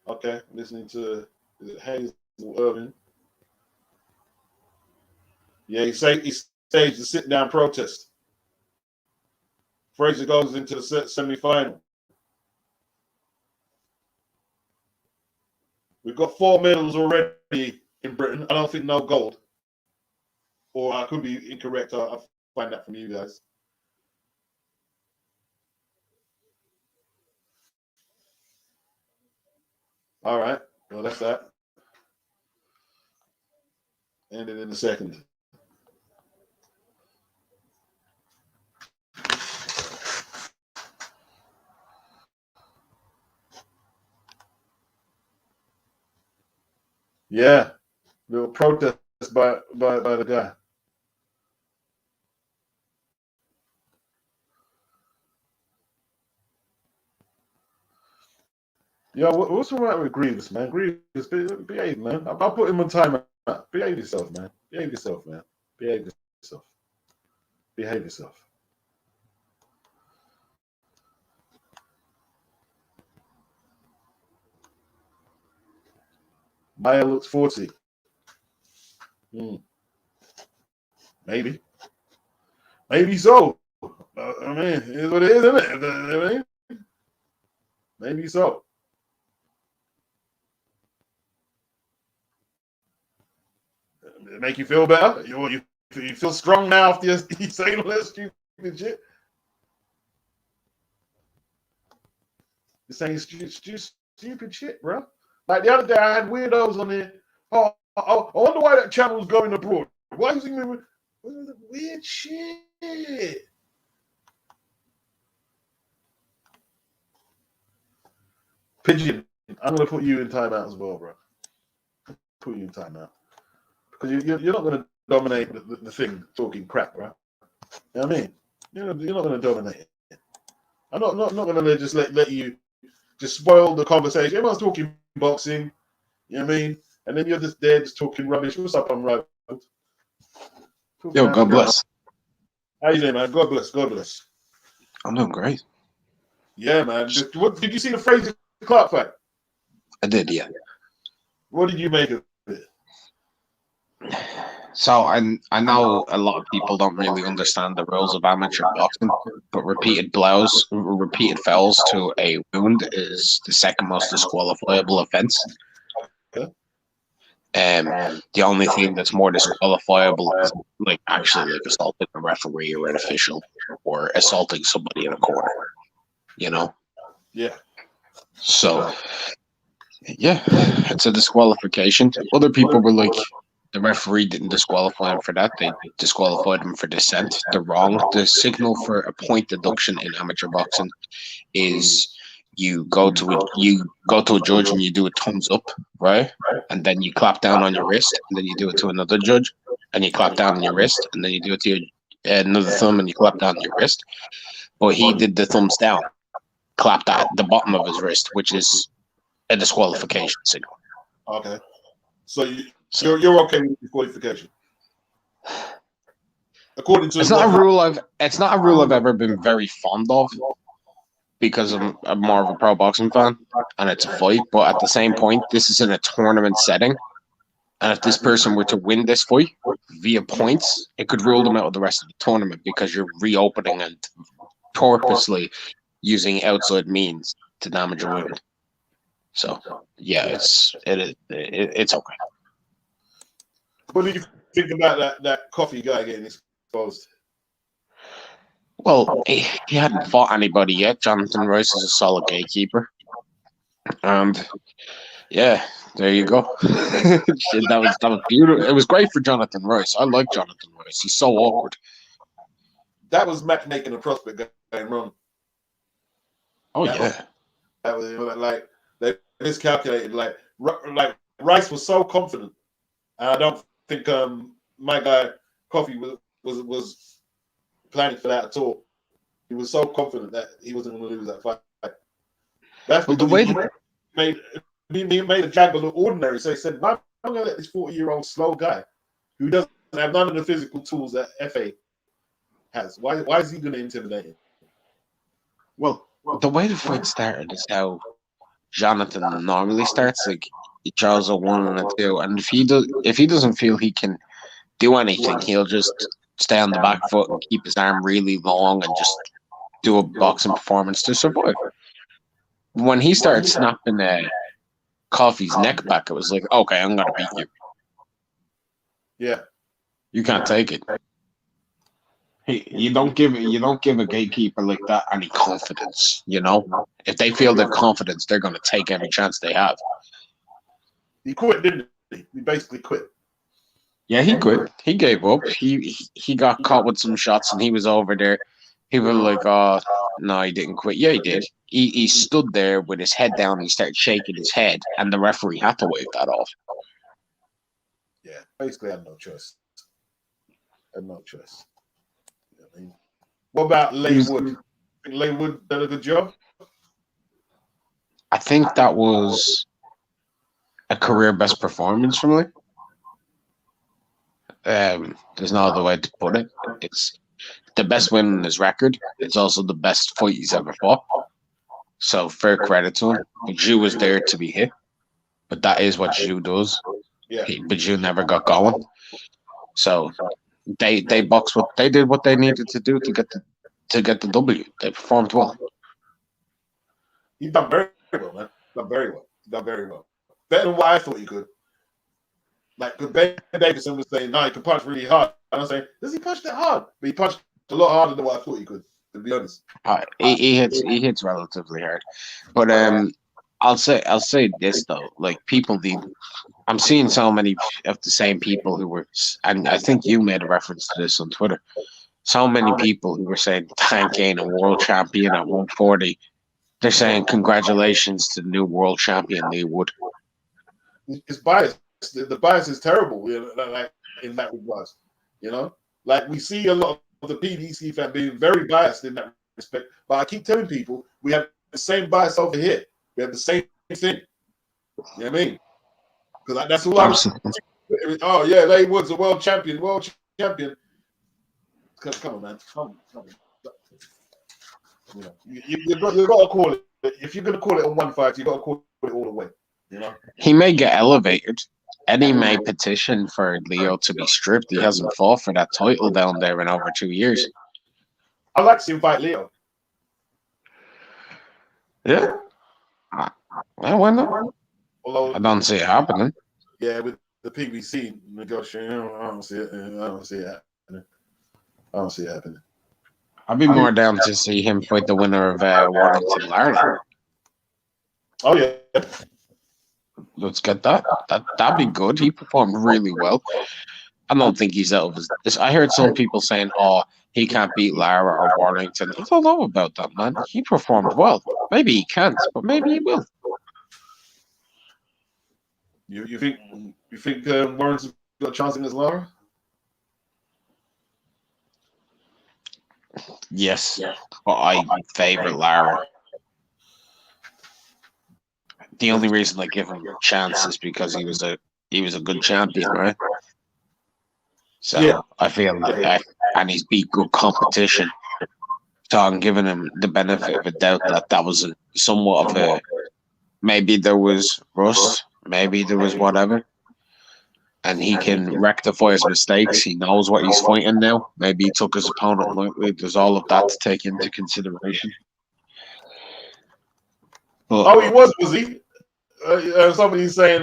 Okay, listening to Hazel Irvin. Yeah, he staged the sit-down protest. Frazier goes into the semi-final. We've got 4 medals already in Britain. I don't think no gold. Or I could be incorrect. I'll find that from you guys. All right. Well, that's that. Ended in a second. Yeah. Little protest by the guy. Yo, what's wrong with Grievous, man? Grievous, behave, man. I'll put him on timeout. Behave yourself, man. Behave yourself, man. Behave yourself. Behave yourself. Maya looks 40. Maybe. Maybe so. I mean, it is what it is, isn't it? I mean, maybe so. It make you feel better? You feel strong now after you say all that stupid shit? You're saying stupid shit, bro. Like the other day, I had weirdos on there. Oh, I wonder why that channel's going abroad. Why is he moving? Weird shit. Pigeon, I'm gonna put you in timeout as well, bro. Put you in timeout because you're not gonna dominate the thing talking crap, bro. You know what I mean? You're not gonna dominate it. I'm not gonna just let you just spoil the conversation. Everyone's talking boxing. You know what I mean? And then you're just there just talking rubbish. What's up, Unrivaled? Yo, God bless. How you doing, man? God bless. God bless. I'm doing great. Yeah, man. What did you see the Fraser Clark fight? I did, yeah. What did you make of it? So I know a lot of people don't really understand the rules of amateur boxing, but repeated fouls to a wound is the second most disqualifiable offense. Okay. The only thing that's more disqualifiable is actually assaulting a referee or an official or assaulting somebody in a corner. You know? Yeah. So yeah, it's a disqualification. Other people were like, the referee didn't disqualify him for that. They disqualified him for dissent. They're wrong. The signal for a point deduction in amateur boxing is you go to a judge and you do a thumbs up, right? And then you clap down on your wrist, and then you do it to another judge, and you clap down on your wrist, and then you do it to another thumb, and you clap down on your wrist. But he did the thumbs down, clapped at the bottom of his wrist, which is a disqualification signal. Okay. So you're okay with disqualification? According to it's not a rule I've ever been very fond of, because I'm more of a pro boxing fan and it's a fight. But at the same point, this is in a tournament setting, and if this person were to win this fight via points, it could rule them out of the rest of the tournament, because you're reopening and purposely using outside means to damage a wound. So yeah, it's okay. What did you think about that Coffee guy getting exposed? Well, he hadn't fought anybody yet. Jonathan Royce is a solid gatekeeper, and yeah, there you go. that was beautiful. It was great for Jonathan Royce. I like Jonathan Royce. He's so awkward. That was matchmaking a prospect going wrong. Oh yeah. That was like they miscalculated. Like Rice was so confident, and I don't think my guy Coffee was planning for that at all. He was so confident that he wasn't going to lose that fight. That's because he made the jagger look ordinary. So he said, "I'm going to let this 40-year-old slow guy who doesn't have none of the physical tools that FA has. Why is he going to intimidate him?" Well, the way the fight started is how Jonathan normally starts. Like, he draws a 1 and a 2, and if he doesn't feel he can do anything, he'll just stay on the back foot and keep his arm really long and just do a boxing performance to survive. When he started snapping Coffee's neck back, it was like, okay, I'm gonna beat you. Yeah, you can't take it. You don't give a gatekeeper like that any confidence. You know, if they feel their confidence, they're going to take every chance they have. He quit, didn't he? He basically quit. Yeah, he quit. He gave up. He got caught with some shots, and he was over there. People were like, "Oh, no, he didn't quit." Yeah, he did. He stood there with his head down. He started shaking his head, and the referee had to wave that off. Yeah, basically, I had no choice. Had no choice. You know what I mean? What about Leigh Wood? Think Leigh Wood did a good job? I think that was a career best performance from Leigh. There's no other way to put it. It's the best win in his record. It's also the best fight he's ever fought. So fair credit to him. But Zhu was there to be hit. But that is what Zhu does. Yeah. But Zhu never got going. So they boxed what they did what they needed to do to get the W. They performed well. He done very well, man. Done very well. Done very well. Better than what I thought he could. Like, because Ben Davison was saying, no, he can punch really hard. And I'm saying, does he punch that hard? But he punched a lot harder than what I thought he could, to be honest. He hits relatively hard. But I'll say this though, like I'm seeing so many of the same people who were, and I think you made a reference to this on Twitter. So many people who were saying Tank ain't a world champion at 140. They're saying congratulations to the new world champion Leigh Wood. It's biased. The bias is terrible, like in that regard. You know, like we see a lot of the PBC fan being very biased in that respect. But I keep telling people we have the same bias over here. We have the same thing. You know what I mean? Because that's all I'm saying. Oh yeah, Leigh Wood's a world champion. World champion. Come on, man. Come on. You know, you've got to call it. If you're going to call it on one fight, you've got to call it all the way. You know, he may get elevated. Eddie may petition for Leo to be stripped. He hasn't fought for that title down there in over 2 years. I'd like to see him fight Leo. Yeah. Well, why not? Although, I don't see it happening. Yeah, with the PBC negotiation, I don't see it. I don't see it happening. I'd be more down to see him fight the winner of Warrington Larry. Oh yeah. Let's get that. That'd be good. He performed really well. I don't think he's out of his. I heard some people saying, "Oh, he can't beat Lara or Warrington." I don't know about that, man. He performed well. Maybe he can't, but maybe he will. You think Warrington's got a chance against Lara? Yes, but I favor Lara. The only reason I give him a chance is because he was a good champion, right? So yeah. I feel and he's beat good competition. So I'm giving him the benefit of a doubt that was somewhat of a maybe there was rust, maybe there was whatever, and he can rectify his mistakes. He knows what he's fighting now. Maybe he took his opponent lightly. There's all of that to take into consideration. But, he was he? Somebody's saying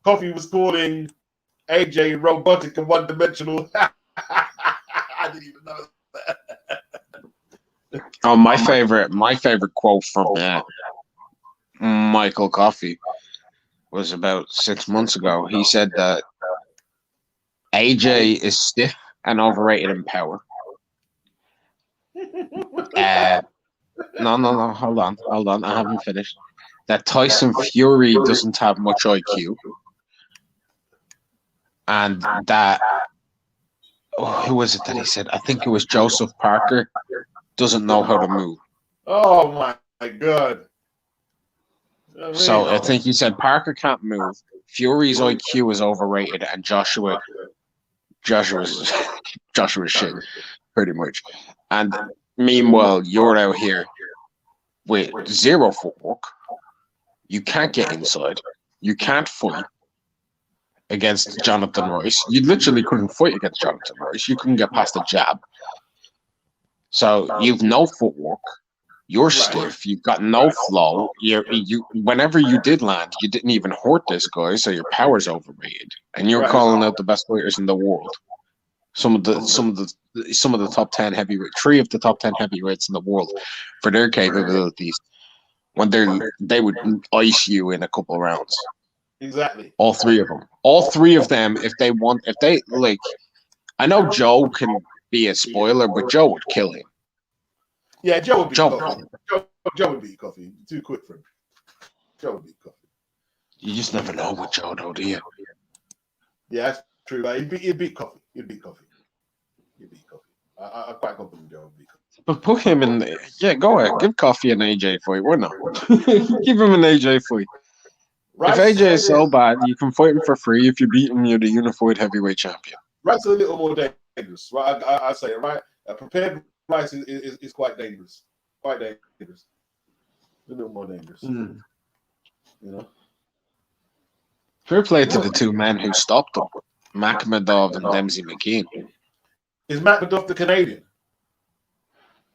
Coffie was calling AJ robotic and one-dimensional. I didn't even know that. Oh, my favorite quote from Michael Coffie was about 6 months ago. He said that AJ is stiff and overrated in power. No, hold on. I haven't finished. That Tyson Fury doesn't have much IQ. And that, who was it that he said? I think it was Joseph Parker doesn't know how to move. Oh my God. So I think he said Parker can't move. Fury's IQ is overrated, and Joshua's shit, pretty much. And meanwhile, you're out here with zero footwork. You can't get inside. You can't fight against Jonathan Royce. You literally couldn't fight against Jonathan Royce. You couldn't get past the jab. So you've no footwork. You're stiff. You've got no flow. You whenever you did land, you didn't even hurt this guy. So your power's overrated, and you're calling out the best fighters in the world. Some of the some of the top 10 heavyweight, 3 of the top 10 heavyweights in the world for their capabilities. When they would ice you in a couple of rounds. Exactly. All 3 of them. All 3 of them, if they like, I know Joe can be a spoiler, but Joe would kill him. Yeah, Joe would beat Coffie. Joe would beat Coffie. Too quick for him. Joe would beat Coffie. You just never know with Joe, though, do you? Yeah, that's true. Like, he'd beat Coffie. He'd beat Coffie. I'm quite confident Joe would beat Coffie. But put him in the... Yeah, go ahead. Give Coffie an AJ fight. Why not? Give him an AJ fight. If AJ is so bad, you can fight him for free. If you beat him, you're the unified heavyweight champion. Rice is a little more dangerous. Right? I say it, right? A prepared Rice is quite dangerous. Quite dangerous. A little more dangerous. You know? Fair play to the 2 men who stopped him. Makhmedov and Dempsey McKean. Is Makhmedov the Canadian?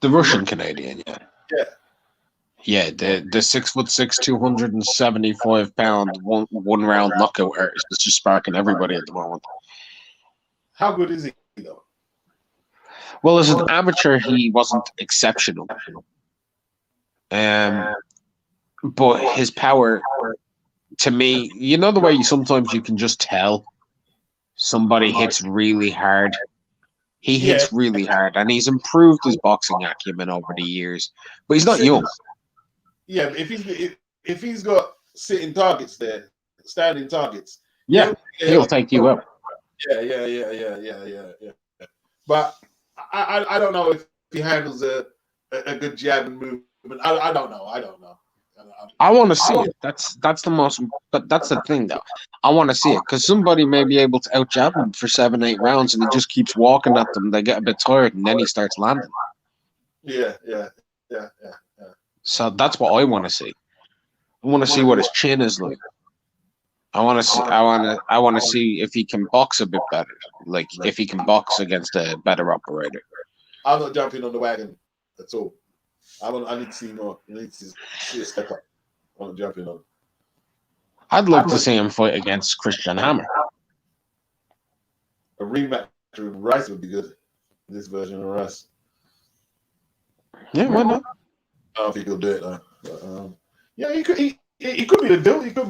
The Russian Canadian, yeah. Yeah. Yeah, the 6'6", 275-pound one round knockout artist is just sparking everybody at the moment. How good is he though? Well, as an amateur, he wasn't exceptional. But his power, to me, you know the way sometimes you can just tell somebody hits really hard. He hits really hard, and he's improved his boxing acumen over the years. But he's not young. Yeah, but if he's got sitting targets there, standing targets, he'll take you out. Yeah. But I don't know if he handles a good jab and movement. I don't know. I want to see it. That's the most. But that's the thing, though. I want to see it because somebody may be able to out jab him for 7-8 rounds, and he just keeps walking at them. They get a bit tired, and then he starts landing. Yeah. So that's what I want to see. I want to see what his chin is like. I want to see if he can box a bit better. Like if he can box against a better operator. I'm not jumping on the wagon at all. I need to see more. I need to see a step up. I'm not jumping on. I'd love to see him fight against Christian Hammer. A rematch with Rice would be good. This version of Rice. Yeah, why not? I don't think he'll do it though. But, yeah, he could be the deal. He could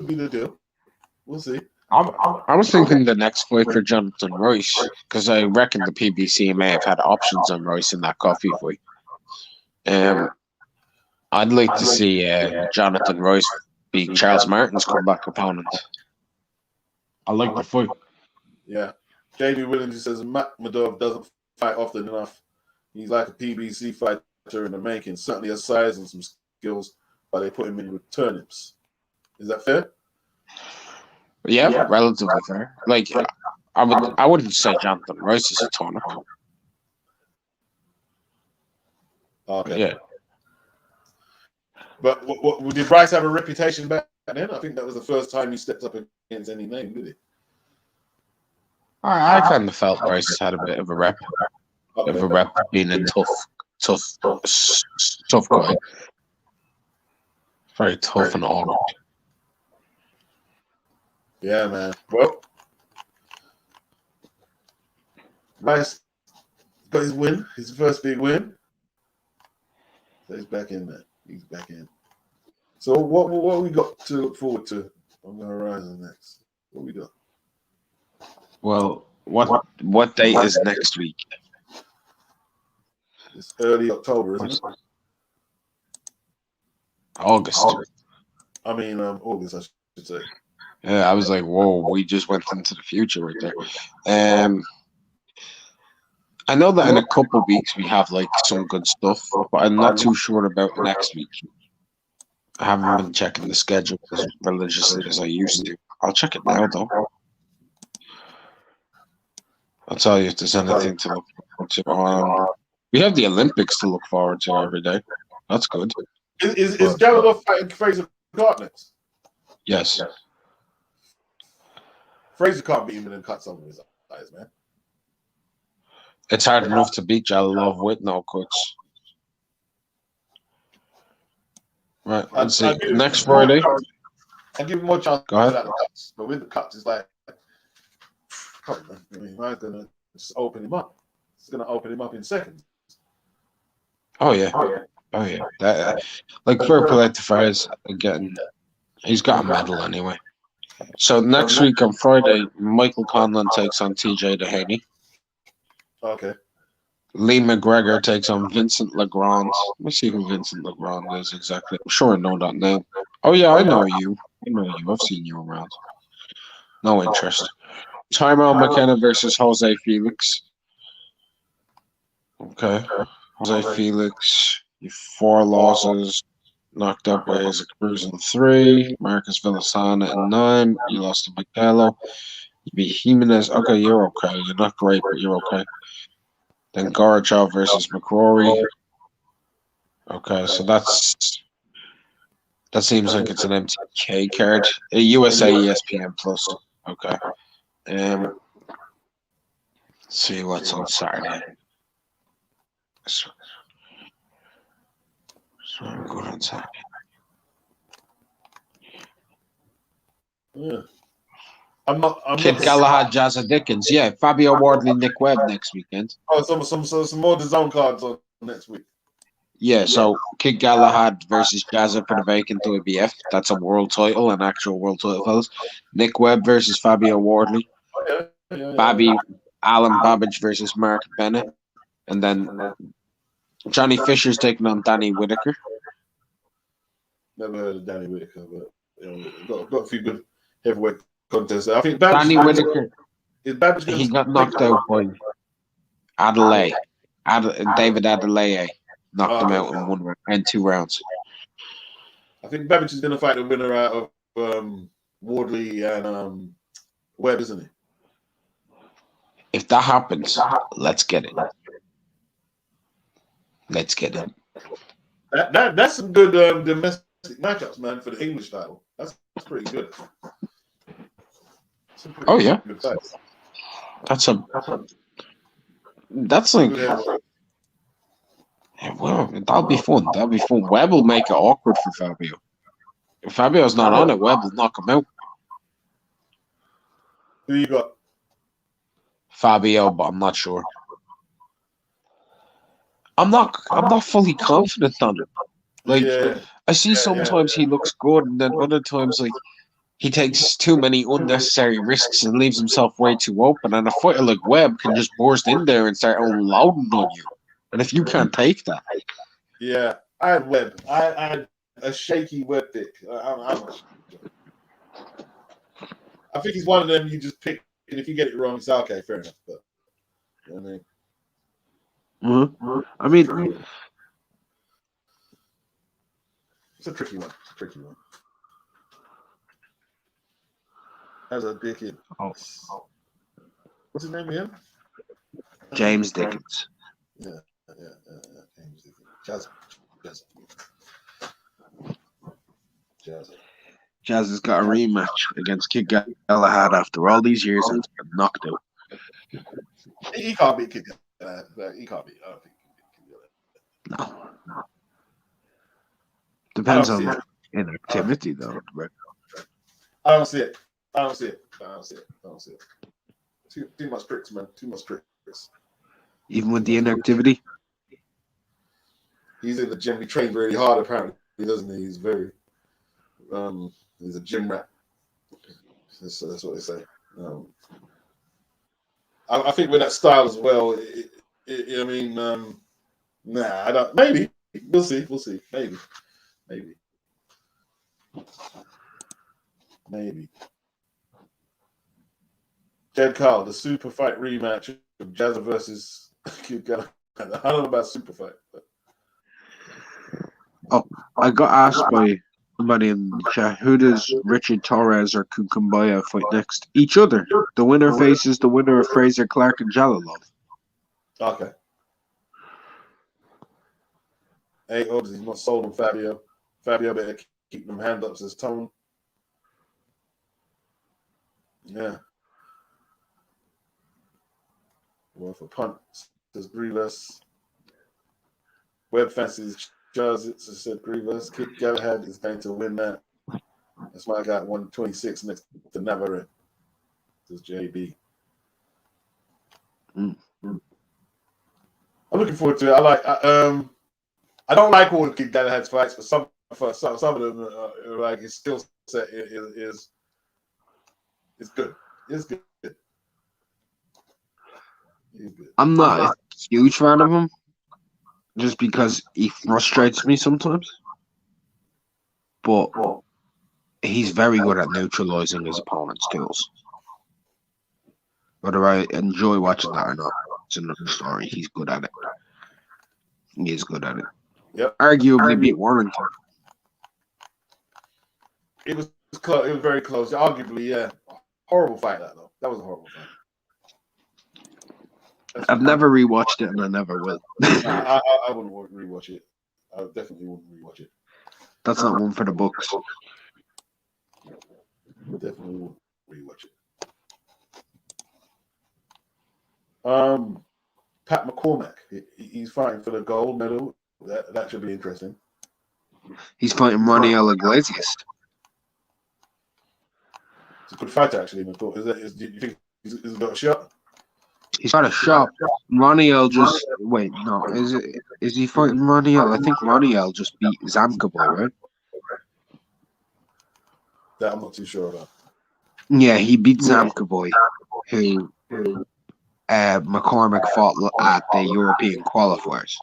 be the deal. We'll see. I was thinking the next fight for Jonathan Royce because I reckon the PBC may have had options on Royce in that Coffie fight. I'd like to see Jonathan Royce beat Charles Martin's comeback opponent. I like the fight. Yeah. Jamie Williams says Makhmedov doesn't fight often enough. He's like a PBC fighter in the making. Certainly has size and some skills, but they put him in with turnips. Is that fair? Yeah, relatively fair. Like I wouldn't say Jonathan Royce is a turnip. Okay. Yeah. But did Bryce have a reputation back then? I think that was the first time he stepped up against any name, did he? I kind of felt Bryce had a bit of a rep. Of a rep being a tough guy. Very tough and all. Yeah, man. Well, Bryce got his win, his first big win. So he's back in there. He's back in. So what we got to look forward to on the horizon next? What we got? Well, what date is next week? It's early October, isn't it? August. I mean, August, I should say. Yeah, I was like, whoa, we just went into the future right there. I know that in a couple of weeks we have like some good stuff, but I'm not too sure about next week. I haven't been checking the schedule as religiously as I used to. I'll check it now, though. I'll tell you if there's anything to look forward to. We have the Olympics to look forward to every day. That's good. Is Jalilov fighting Fraser Clark next? Yes. Fraser can't beat him and cut some of his eyes, man. It's hard enough to beat Jalilov with no cuts. Right, let's see. Next Friday. I'll give him more chance without the cuts. But with the cuts, it's like, come on, man. I mean, I'm going to just open him up. It's going to open him up in seconds. Oh yeah. Oh yeah. That like fair play to Fires again. He's got a medal anyway. So next week on Friday, Michael Conlan takes on TJ Dehaney. Okay. Leigh McGregor takes on Vincent Legrand. Let me see who Vincent Legrand is exactly. I'm sure I know that name. Oh yeah, I know you. I know you. I've seen you around. No interest. Tyrell McKenna versus Jose Felix. Okay. Jose Felix, you 4 losses. Knocked up by Isaac Cruz in 3. Marcus Villasana in 9. You lost to Canelo. You beat Jimenez. Okay, you're okay. You're not great, but you're okay. Then Gorachov versus McCrory. Okay, so that seems like it's an MTK card. A USA ESPN Plus. Okay. Let's see what's on Saturday. So I'm good on Saturday. Yeah. I'm not. Kid Galahad, Jazza Dickens. Yeah, Fabio Wardley, Nick Webb next weekend. Oh, some more DAZN cards on next week. Yeah, so Kid Galahad versus Jazza for the vacant WBF. That's a world title, an actual world title, fellas. Nick Webb versus Fabio Wardley. Oh, yeah. Alan Babbage versus Mark Bennett. And then Johnny Fisher's taking on Danny Whitaker. Never heard of Danny Whitaker, but got a few good heavyweight contests. I think Babbage, Danny Whitaker, he got knocked out by Adelaide. David Adelaide knocked him out in 1 round and 2 rounds. I think Babbage is going to fight the winner out of Wardley and Webb, isn't he? If that happens, let's get it. Let's get it. That's some good domestic matchups, man, for the English title. That's pretty good. Oh yeah, that's like. Well, that'll be fun. That'll be fun. Webb will make it awkward for Fabio. If Fabio's not on it, Webb will knock him out. Who you got? Fabio, but I'm not sure. I'm not fully confident on it. Like I see sometimes he looks good, and then other times like he takes too many unnecessary risks and leaves himself way too open. And a fighter like Webb can just burst in there and start unloading on you. And if you can't take that, yeah, I had Webb. I had a shaky Webb pick. I think he's one of them you just pick, and if you get it wrong, it's okay, fair enough. But you know what I mean, it's a tricky one. That's a dickhead. Oh. What's his name again? James Dickens. Yeah. James Dickens. Jazz has got a rematch against Kid Galahad after all these years and been knocked out. He can't beat Kid Galahad. He can't beat. I don't think he can do it. No. Depends on inactivity, though. I don't see it. Too much tricks, man. Too much tricks. Even with the inactivity? He's in the gym. He trains very hard, apparently, doesn't he? He's very, he's a gym rat. That's what they say. I think with that style as well, I mean, nah, I don't. Maybe. We'll see. Maybe. Jed Carl, the super fight rematch of Jazza versus Kid Galahad. I don't know about super fight. But... Oh, I got asked by somebody in the chat, who does Richard Torres or Kukumbaya fight next? Each other. The winner faces the winner of Fraser Clark and Jalalov. Okay. 8 odds. He's not sold on Fabio. Fabio better keep them hand ups as tone. Yeah. Well, for punt, says Grievous. Webb fancies Charles, said Grievous. Kid Galahad is going to win that. That's why I got 126 next to Navarrete. This is JB. looking forward to it. I don't like all the Kid Galahad's fights, but some of them like his skill set is good. It's good. He's good. I'm not a huge fan of him, just because he frustrates me sometimes. But he's very good at neutralizing his opponent's tools. Whether I enjoy watching that or not, it's another story. He's good at it. He is good at it. Yep. Arguably beat Warrington. It was close. It was very close. Arguably, yeah. Horrible fight, though. That was a horrible fight. I've never rewatched it, and I never will. I wouldn't rewatch it. I definitely wouldn't rewatch it. That's not one for the books. Definitely wouldn't rewatch it. Pat McCormack. He's fighting for the gold medal. That should be interesting. He's fighting Roniel Iglesias. It's a good fight, actually. Do you think he's got a shot? He's got a shot. Roniel just wait. No, is he fighting Roniel? I think Roniel just beat Zamka Boy, right? That I'm not too sure about. Yeah, he beat Zamka Boy, who McCormack fought at the European qualifiers.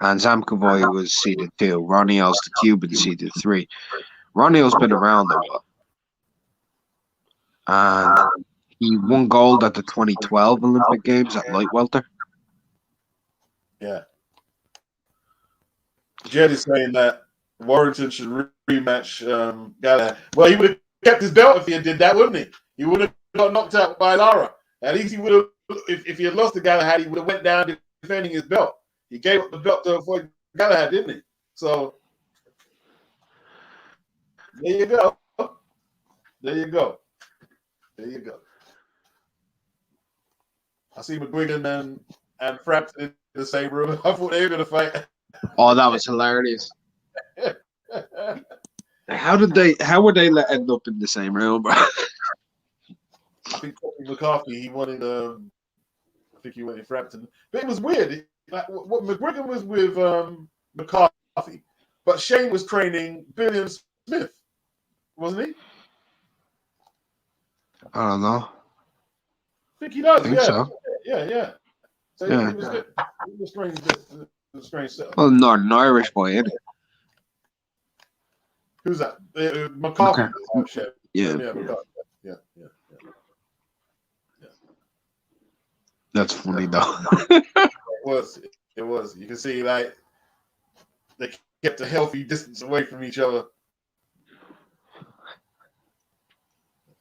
And Zamka Boy was seeded 2. Roniel's the Cuban seeded 3. Roniel's been around a while. And he won gold at the 2012 Olympic Games at light welter. Yeah. Jed is saying that Warrington should rematch Galahad. Well, he would have kept his belt if he did that, wouldn't he? He would have got knocked out by Lara. At least he would have, if he had lost to Galahad, he would have went down defending his belt. He gave up the belt to avoid Galahad, didn't he? So there you go. There you go. There you go. I see McGuigan and Frampton in the same room. I thought they were going to fight. Oh, that was hilarious. How were they end up in the same room, bro? I think McCarthy, he wanted I think he went in Frampton. But it was weird. What McGuigan was with McCarthy, but Shane was training Billy and Smith, wasn't he? I don't know. I think he does. I think so. Yeah. So Yeah. It was strange setup. Well, Northern Irish boy, isn't it? Who's that? McCarthy. Okay. Yeah. McCarthy. Yeah. That's funny though. It was. You can see like they kept a healthy distance away from each other.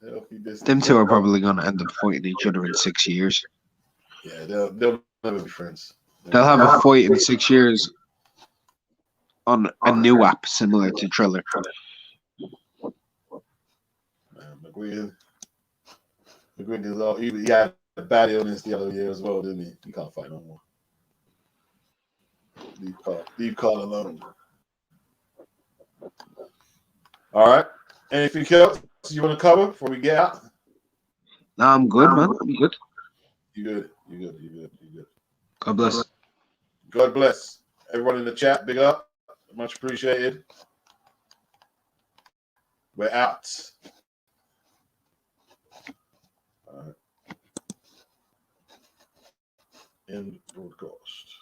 Them two are probably going to end up fighting each other in 6 years. Yeah, they'll never be friends. They'll have a fight in 6 years on a new app similar to Triller. Man, McGuigan is all. He had a bad illness the other year as well, didn't he? He can't fight no more. Leave Carl alone. All right. Anything else you want to cover before we get out? No, I'm good, man. I'm good. You good. God bless. God bless. Everyone in the chat, big up. Much appreciated. We're out. All right. End broadcast.